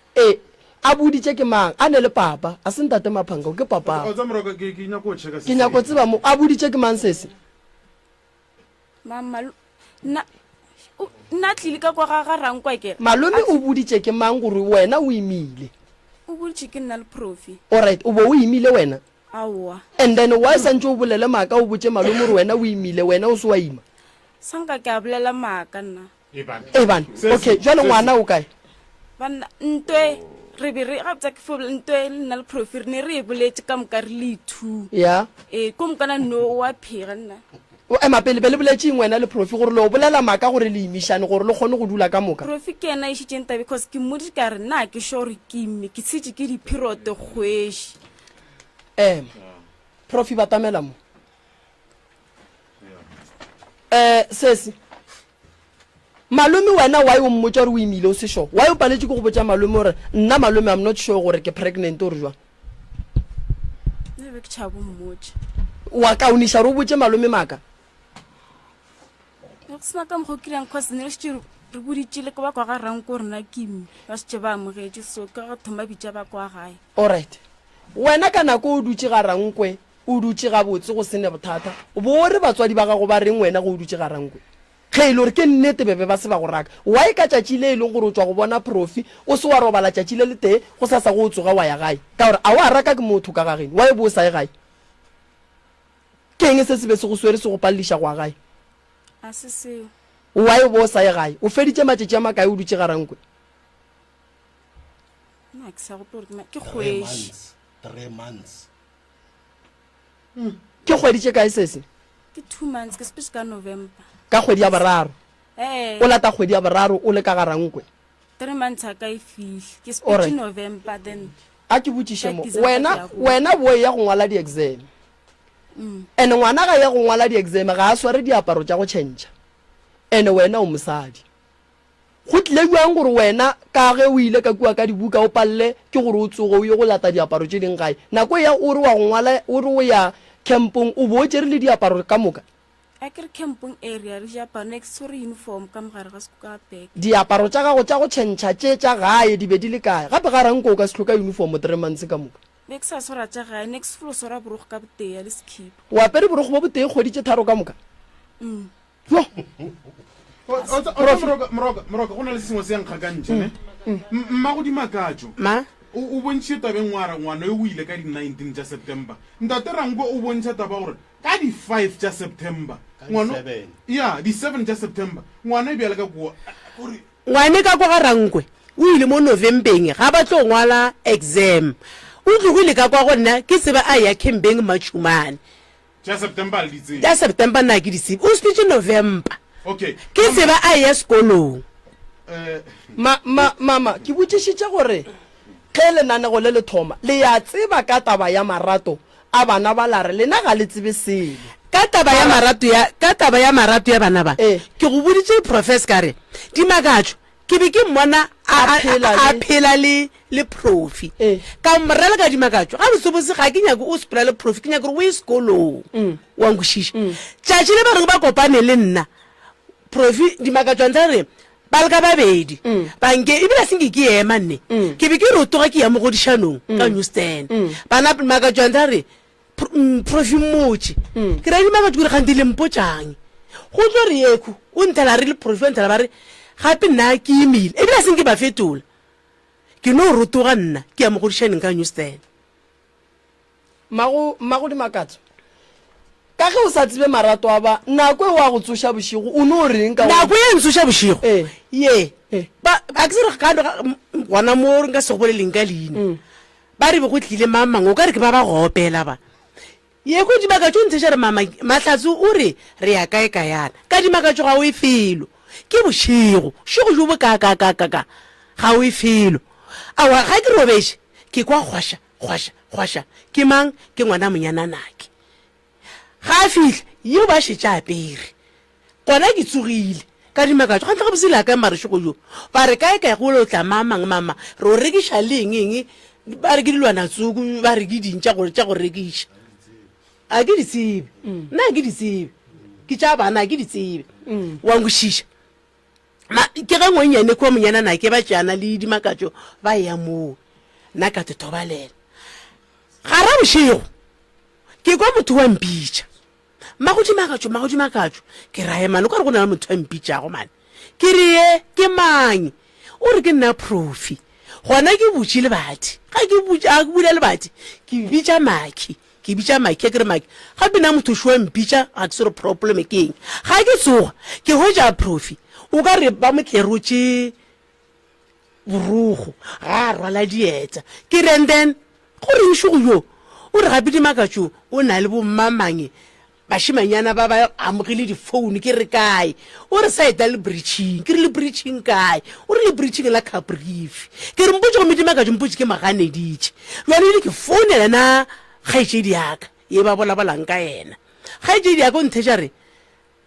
a boditše ke mang a ne le papa a se ntate maphanga ke papa ke nyako tseba mo a boditše ke mang sese nna tlile ka kwa ga rankwa ke malome o boditše ke mang gore wena o imile o boditše ke nna le profi alright o bo o imile wena aowa and then why santse o bolele maaka o botše malome gore wena o imile wena o se wa ima sanka ke a bolela maaka nna bana okay jalo ngwana o kae bana ntwe re be re gaptsa ke fola ntwe le nna le profi re ne re e boletse ka moka re le two ya ko mokana no wa phega nna o ema pele bele boletšeng wena le profi gore le o bolela maaka gore le imišane gore le kgone go dula ka moka profi ke ena išitšeng ta because ke mmodise ka re nna ke sure ke imme ke tshetse ke diphirote kgweši profi batamela mo sesi malome wena why o mmotsa gore o imile o se sure why o paletše ke go botša malome gore nna malome I'm not sure gore ke pregnant ore jwa ne be ke tšhabo mmotse wa kauniša re o botše malome maaka go sena ka mokgwa o kirang cause ne re šitše re boditšele ko ba kwa ga ranko gore na ke mme ba šitše ba amogetše so ka ga thoma bitša ba kwa gae alright wena ka nako o dutše ga rankwe o dutše ga botse go sene bothata bo re batswadi ba gago ba reng wena go o dutše ga rankwe ge e le gore ke nnete bebe ba se ba go raka wa e ka tšatši le e leng gore o tswa go bona profi o se wa robala tšatši le le tee go sa sa go o tsoga wa ya gae ka gore a wa raka ke motho ka gageno wa e bo o sa ye gae ke eng se se be se go swere se go paleliša go a gae a se seo wa e bo o sa ye gae o feditše matšatši a makae o dutše ga rankwe nna ke sa gope gore ke kgweši 3 months ke kgweditše kae sese ke 2 months ke speech ka November ka kgwedi ya boraro o lata kgwedi ya boraro o le ka ga rankwe 3 months a ka e fihle ke speech November then a ke botšiše mo wena bo ya go ngwala di-exam ene ngwana ga ya go ngwala di-exam ga a sware diaparo tša go tšhentšha ene wena o mosadi go tlile jwang gore wena ka ge o ile ka kua ka dibuka o palele ke gore o tsogo o ye go lata diaparo tše ding gae nako ya o re wa go ngwala o re o ya campong o bo o tšere le diaparo ka moka a kere campong area re japa next sore uniform ka mogare ga seko ka bag diaparo tša gago tša go tšhentšha tše tša gae di be di le kae gape ga ranko o ka se tlhoka uniform 3 months ka moka be ke sa swara tša gae next floor swara borogo ka botea le skip wa pere borogo bo botee kgwedi tše tharo ka moka moroka go na le sengwe se yang kgakantšha ne mma go dimakatšo o bontšhe tabeng ngwana o ile ka di-19 tša september ntate ranko o bontšha taba gore ka di-5 tša september ya di-7 tša september ngwana e bjale ka kua ngwane ka kwa ga rankwe o ile mo novembeng ga ba tlo ngwala exam o tlogile ka kwa go nna ke tseba a ya campeng matšhumane tša september le ditseng tša september nna ke disebe o speech november okay ke tseba a ya sekolong mama ke botšišitše gore ge lenanego le le thoma le ya tseba ka taba ya marato a bana ba la re lena ga le tsebe sele ka taba ya marato ya bana ba ke go boditše professor ka re dimakatšo ke be ke mmona a phela le profi ka mmorela ka dimakatso ga botsobotse ga ke nyako o sepela le profi ke nyako gore o e sekolong wa nkwešiša tšatši le ba reng ba kopane le nna profi dimakatso ntse re ba le ka babedi banke ebile senke ke ema nne ke be ke re o toga ke ya mo godišanong ka newstan bana makatso ntse re profi mmotse ke ra dimakatso kore kgante le mpotšang go tlo re yeku o nthela re le profi o nthela ba re gape nna ke emile ebile senke ba fetola ke no rotoga nna ke ya mo godišaneng ka newstan mago dimakatso ka ge o sa tsebe marato a ba nako e wa go tsoša bošigo o ne o reng ka nako e ntsoša bošigo ye ba ke se re kano gona mo re nka se go boleleng ka leina ba re be go tlile mamang o ka re ke ba ba gopela ba ye go dimakatso o ntseša re mama mahlatse o re re ya kae ka yana ka dimakatso ga o e felo ke bošigo šigo jo bo ka ga o e felo awa ga ke robeše ke kwa kgwaša ke mang ke ngwana monyananake ga a fitlha yo ba šetša apere gona ke tsogile ka dimakatso ga ntle ga bosele a ka marešego jo ba re kae go le o tla mamang mama re o rekiša lengeng ba re ke dilwana tsuku ba re ke dintša gore tša go rekiša a ke di tsebe nna ke di tsebe ke tša bana ke di tsebe wa nkwešiša ke ga ngwenyane kwa monyanana ke ba tšana le dimakatso ba ya moo nna ka te thobalela ga ra bošego ke kwa motho wa mpitša magodimakatsho ke ra emane ka re go na le motho wa mpitšago mane ke re ye ke manye o re ke nna profi gona ke botse le bati ga ke bula le bati ke bitša maki ke re maki gape na motho šwa mpitša ga ke se re probleme ke eng ga ke tsoga ke hwetša profi o ka re ba motlerotše borogo ga a rwala dietsa ke ren then go re nšogo jo o re gape dimakatso o na le bommamange bašimanyana ba ba amogile difounu ke re kae o re sa eta le breaching ke re le breaching kae o re le breaching la cabrief ke re mpotse go medimakatso mpotse ke maganeditše jwane ile ke founela na kgaetšedi yaka ye ba bolabolang ka yena kgaetšedi yaka o ntheša re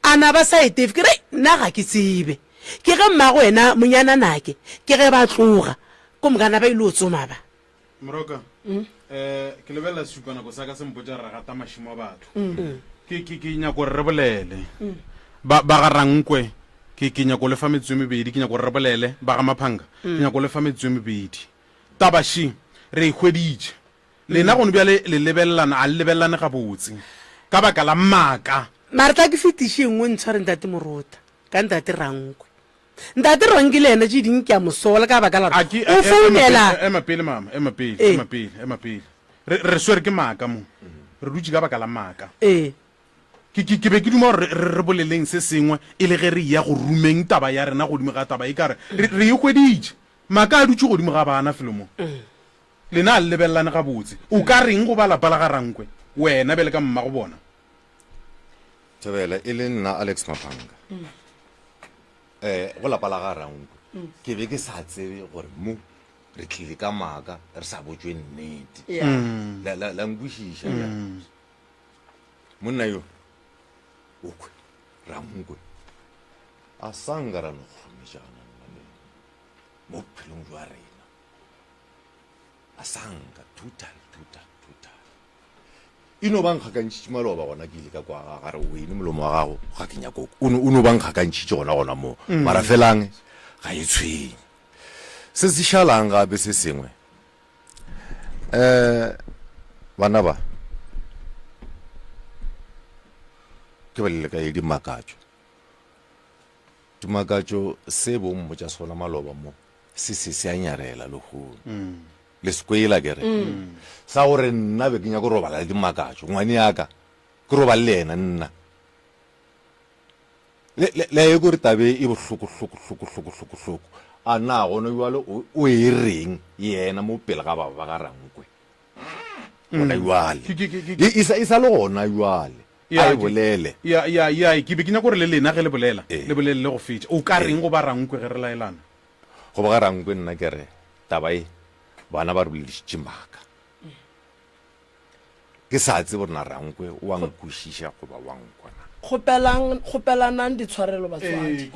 ana ba sa etefe ke re nna ga ke tsebe ke ge mmago wena monyananake ke ge ba tloga ko mokana ba ile o tsoma ba moroka ke lebelela sešupanako sa ka sempotsa re gata mašimo a batho ke nyako re bolele ba ga rankwe ke nyako lefa metswe mebedi ke nyako re bolele ba ga maphanga ke nyako lefa metswe mebedi tabaši re ihweditše lena gone bjale le lebelelana a le lebelelane ga botse ka baka la mmaka mare tla ke fetiše ngwe ntshware ntate morota ka ntate rankwe ntate ranke le ena tše ding ke a mosola ka baka la o founela emapele mama emapele re swere ke maaka mo re dutse ka baka la maaka ke be ke duma gore re boleleng se sengwe e le ge re ya go rumeng taba ya rena godimo ga taba e kare re e hweditše maaka a dutse godimo ga bana felomo lena a le lebelelane ga botse o ka reng go ba lapa la ga rankwe wena bele ka mma go bona thabela e le nna Alex Maphanga go lapa la ga rankwe ke be ke sa tsebe gore mo re tlile ka maaka re sa botswe nnete la nkwešiša monna yo okwe rankwe a sanka ra nokgomešana mo phelong jwa rena a sanka total ino ba nkgakantšhitše maloba gona ke ile ka kwa gare wene molomo wa gago ga ke nyako o no ba nkgakantšhitše gona mo mara felang ga e tshwenye se se šalang gape se sengwe bana ba ke balele ka ye dimakatso se bommo tša sona maloba mo se a nyarela le gono le sekwela kere sa gore nna be ke nyako robala le dimakatso ngwane yaka ke robale le ena nna le ye kore tabe e bohloko a na gone jwale o e reng yena mo pele ga baba ba ga rankwe gona jwale e sa le gona jwale a e bolele ya ke be ke nyako gore le lena ge le bolela le go fetša o ka reng go ba rankwe ge re laelana go ba ga rankwe nna kere taba e bana ba re boledišitše maaka ke sa tse gore na rankwe wa nkwešiša goba wa nkwana kgopelanang ditshwarelo batswadi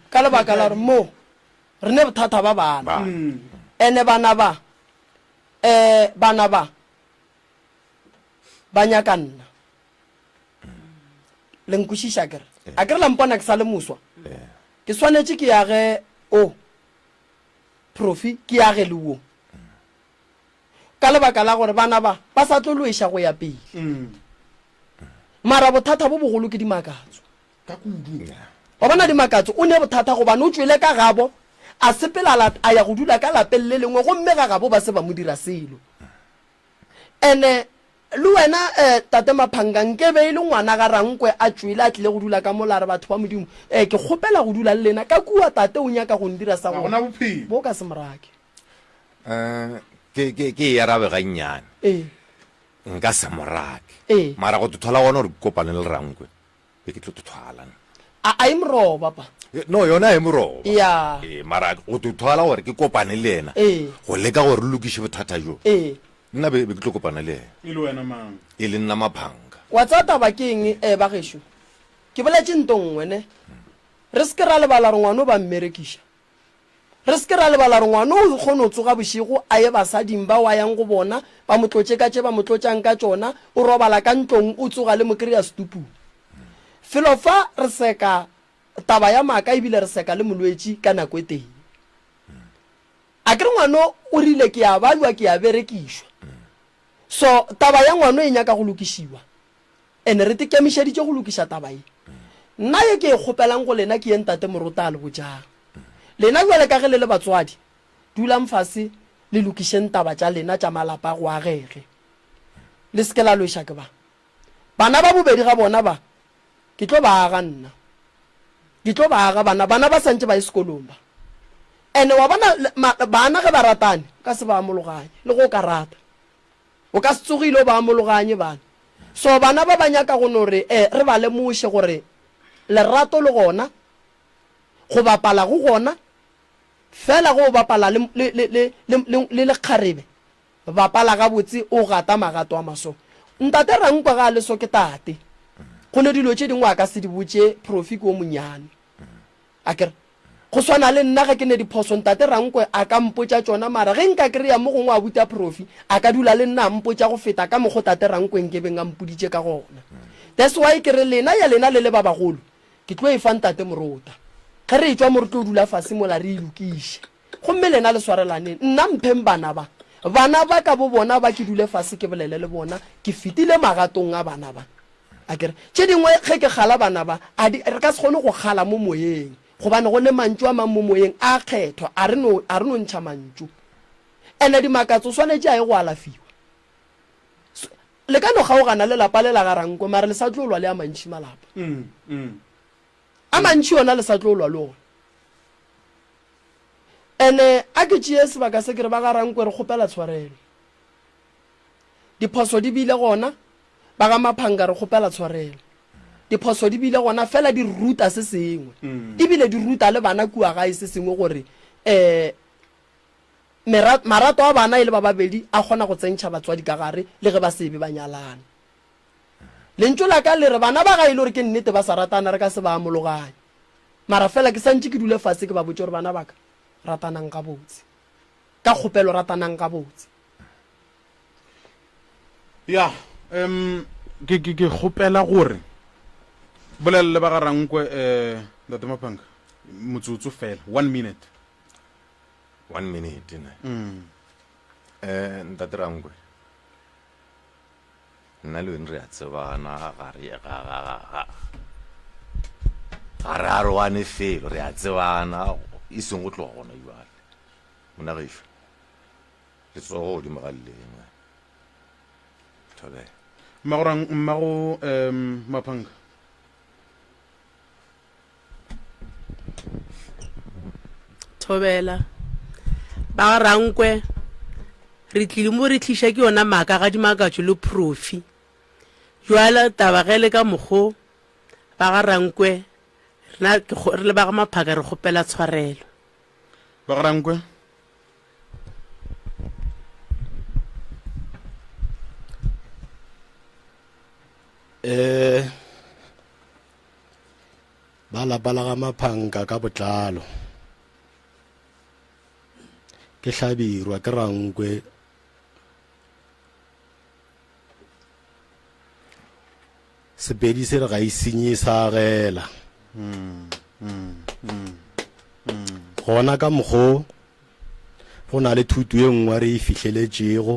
ka lebaka la gore mo re ne bothata ba bana ene bana ba nyaka nna le nkwishisha kere a kere la mpona ke sa le muswa ke swanetse ke yage o profi ke yage le wo ka lebaka la gore bana ba sa tlo loesha go ya pele mara bothata bo bogolo ke dimakatso ka kudu wa bona dimakatso o ne bothata go bana o tswele ka gabo a sepela a ya go dula ka lapeng le lengwe go mme ga gabo ba se ba mo dira selo ene le wena tate Maphanga nke be ile ngwana ga Rankwe a tswile a tlile go dula ka molare batho ba modimo ke kgopela go dula le lena ka kua tate o nyaka go ndira sa go gona bophelo bo ka se morake ke ya rabe ga nnyane nka se morake mara go thola gona re kopane le Rankwe be ke tlo thola a imroba pa no yona e moroba ya mara go thola gore ke kopane le ena go leka gore lokishe bothata jo nna be ke tlo kopana le e le wena mang e le nna Maphanga wa tsata ba keng ba gesho ke boletse ntongwe ne re se ke ra lebala re ngwana ba mmerekisha re se ke ra lebala re ngwana o kgone o tsoga boshigo a ye basading ba wa yang go bona ba motlotse ka tše ba motlotsang ka tsona o robala ka ntlong o tsoga le mokria stupu felo fa re seka taba ya maka ebile re seka le molwetši ka nako e teng a kere ngwana o rile ke ya balwa ke ya berekishwa so taba ya ngwana e nyaka go lokishiwa ene re tekemišeditše go lokisha taba e nna ye ke e kgopelang go lena ke ye ntate Morota a le bojang lena jwale ka ge le batswadi dulang fase le lokisheng taba tša lena tša malapa go agege le se ke la loša ke bana ba bobedi ga bona ba ke tlo ba aga nna ke tlo ba aga bana ba santse ba sekolong ba ene wa bana ge ba ratane ka se ba amologanye le go ka rata o ka se tsogile o ba amologanye bana so bana ba nyaka go nore re ba le moše gore lerato le gona go bapala go gona fela go bapala le kgarebe bapala ga botse o gata magato a maso ntate Rankwe ga le so ke tate go le dilo tše dingwe a ka se di botse profi ko monyane a kere go swana le nna ga ke ne diphoso ntate Rankwe a ka mpotsa tsona mara ge nka kry-a mo gongwe a buta profi a ka dula le nna a mpotsa go feta ka mogo tate Rankwe nke beng a mpoditše ka gona that's why ke re lena ya lena le le ba bagolo ke tlo e fa ntate Morota ge re etswa mo re tlo dula fase mola re ilokiše gomme lena le swarelane nna mpheng bana ba ka bo bona ba ke dule fase ke bolele le bona ke fetile magatong a bana ba a kere tše dingwe ge ke gala bana ba re ka se kgone go gala mo moyeng gobane go le mantšu a mang mo moyeng a kgethwa a re no ntšha mantšu ene dimakatso swanetše a ye go alafiwa le ka no kgaogana le lapa le la ga Rankwe mare le sa tlolwa le a mantši malapa a mantši yona le sa tlolwa le ona ene a ke tšee sebaka se kere ba ga Rankwe re kgopela tshwarelo diphoso di bile gona ba ga Maphanga re kgopela tshwarelo diphoso di bile gona fela di ruta se sengwe ebile di ruta le bana kua gae se sengwe gore marato a bana e le ba babedi a kgona go tsentšha batswadi ka gare le ge ba sebe ba nyalana lentso la ka le re bana ba ga ile gore ke nnete ba sa ratana re ka se ba amologanye mara fela ke santse ke dule fase ke ba botse gore bana baka ratanang ka botse ka kgopelo ratanang ka botse ya ke kgopela gore bolelele ba ga Rankwe ntate Maphanga motsotso fela 1 minute 1 minute ntate Rankwe nna le wena re a tsebana ga re a roane felo re a tsebana e seng go tloga gona jale mona gešo le tsogo godimo ga leleng thobela mmago Maphanga thobela ba ga Rankwe re tlile mo re tliša ke yona maka ga dimakatso le profi jwala tabagele ka mogo ba ga Rankwe re le ba ga Maphanga re kgopela tshwarelo ba ga Rankwe ba lapa la ga Maphanga ka botlalo ke Hlabirwa ke Rankwe Sepedi se re ga isenye sa gela gona ka mokgo go na le thuto e nngwe re e fitlheletšego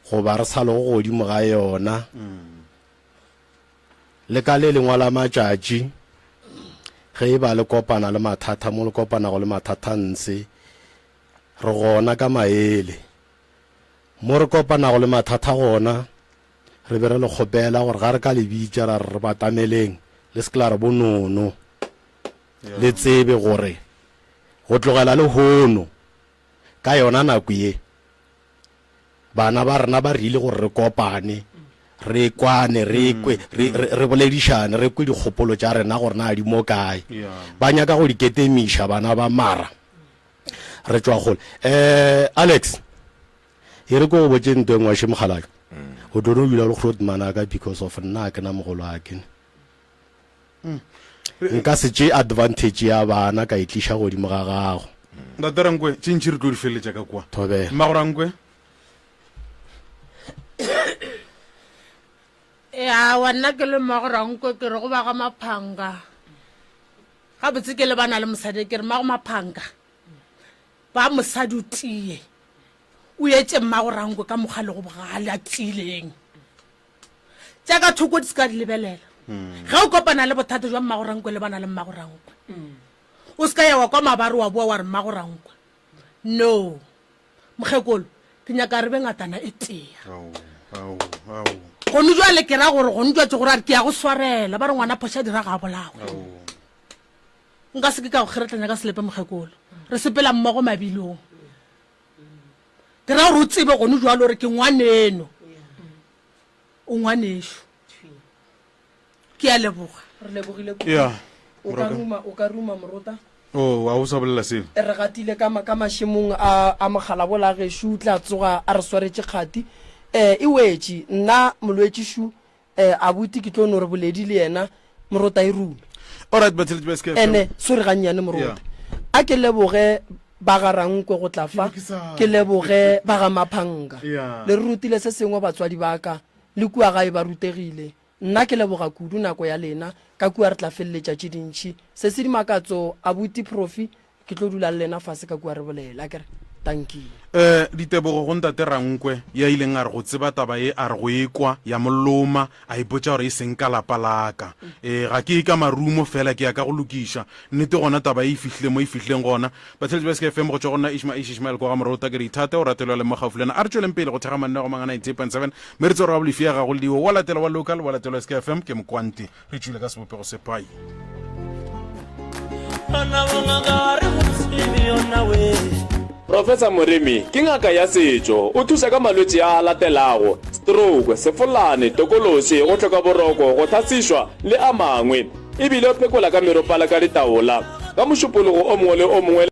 go ba re sa le go godimo ga yona le ka le lengwe la matšatši ge e ba le kopana le mathata mo le kopana go le mathata ntse re gona ka maele mo re kopana go le mathata gona re be re le kgopela gore ga re ka lebitša ra re batameleng le se ke la re bonono le tsebe gore go tlogela le hono ka yona nako ye bana ba rena ba rile gore re kopane re kwane re boledišane re kwe dikgopolo tša rena gore na di mo kae ba nyaka go diketemiša bana ba mara re tšwa gole Alex e re ko go botse ntho e ngwa šemogalajo o dono bula le go manaka because of nna ke na mogolo a ke nka se tše advantage ya bana ka itliša godimo ga gago Ndatarenkwe tšintši re tlo di feleletša ka kwa Thobela Mmagorankwe ya wa nna ke le Mmagorankwe ke re go ba ga maphanga ga botse ke le bana le mosadi ke re mmago maphanga ba mosadi o tie o etse Mmagorankwe ka mogale go bogale a tileng jaaka thoko di se ka di lebelela ga o kopana le bothata jwa Mmagorankwe le bana le Mmagorankwe o se ka ya wa kwa mabare wa boa wa re Mmagorankwe no mokgekolo ke nyaka re be ngatana e tea gone jwale ke ra gore gone jwatse gore ke ya go swarela ba re ngwana phosha dira ga bolago nka se ke ka go kgeretlanya ka selepe mokgekolo re sepela mmogo mabilong ke ra gore o tsebe gone jwale gore ke ngwaneno o ngwanešo ke a leboga re lebogile ya o ka ruma morota wa o sa bolela seo re gatile ka mašemong a mogala bola gešo tla tsoga a re swaretše kgati e wetše nna molwetšišu abuti ke tlo no re boledi le yena morota e rume alright batheletši ba SKFM ene sore ga nnyane morota a ke leboge ba ga Rankwe go tla fa ke leboge ba ga maphanga le re rutile se sengwe batswadi ba ka le kua gae ba rutegile nna ke leboga kudu nako ya lena ka kua re tla feleletša tše dintšhi se se dimakatso abuti profi ke tlo dula le lena fase ka kua re bolela kere thank you ditebogo go ntate Rankwe ya ileng a re go tseba taba e a re go ekwa ya moloma a ipotša gore e seng ka lapa laka ga ke ka marumo fela ke ya ka go lokiša nnete gona taba e fihlile mo e fihlileng gona batheletši ba SKFM go tšwa gona Ishmael ko ga morota ke re ithate o ratelwa le mogaufi lena a re tšweleng pele go thega manne go manga 98.7 mme re tse gore ga bolefia ga go le diwo wa latela wa local wa latela SKFM ke mokwanti re tšwile ka sebopego sepai Professor Moremi ke ngaka ya setšo o thusa ka malwetši a latelago stroke sefolane tokološi go hloka boroko go thasišwa le a mangwe ebile o phekola ka meropala ka ditaola ka mošupologo o mongwe le o mongwe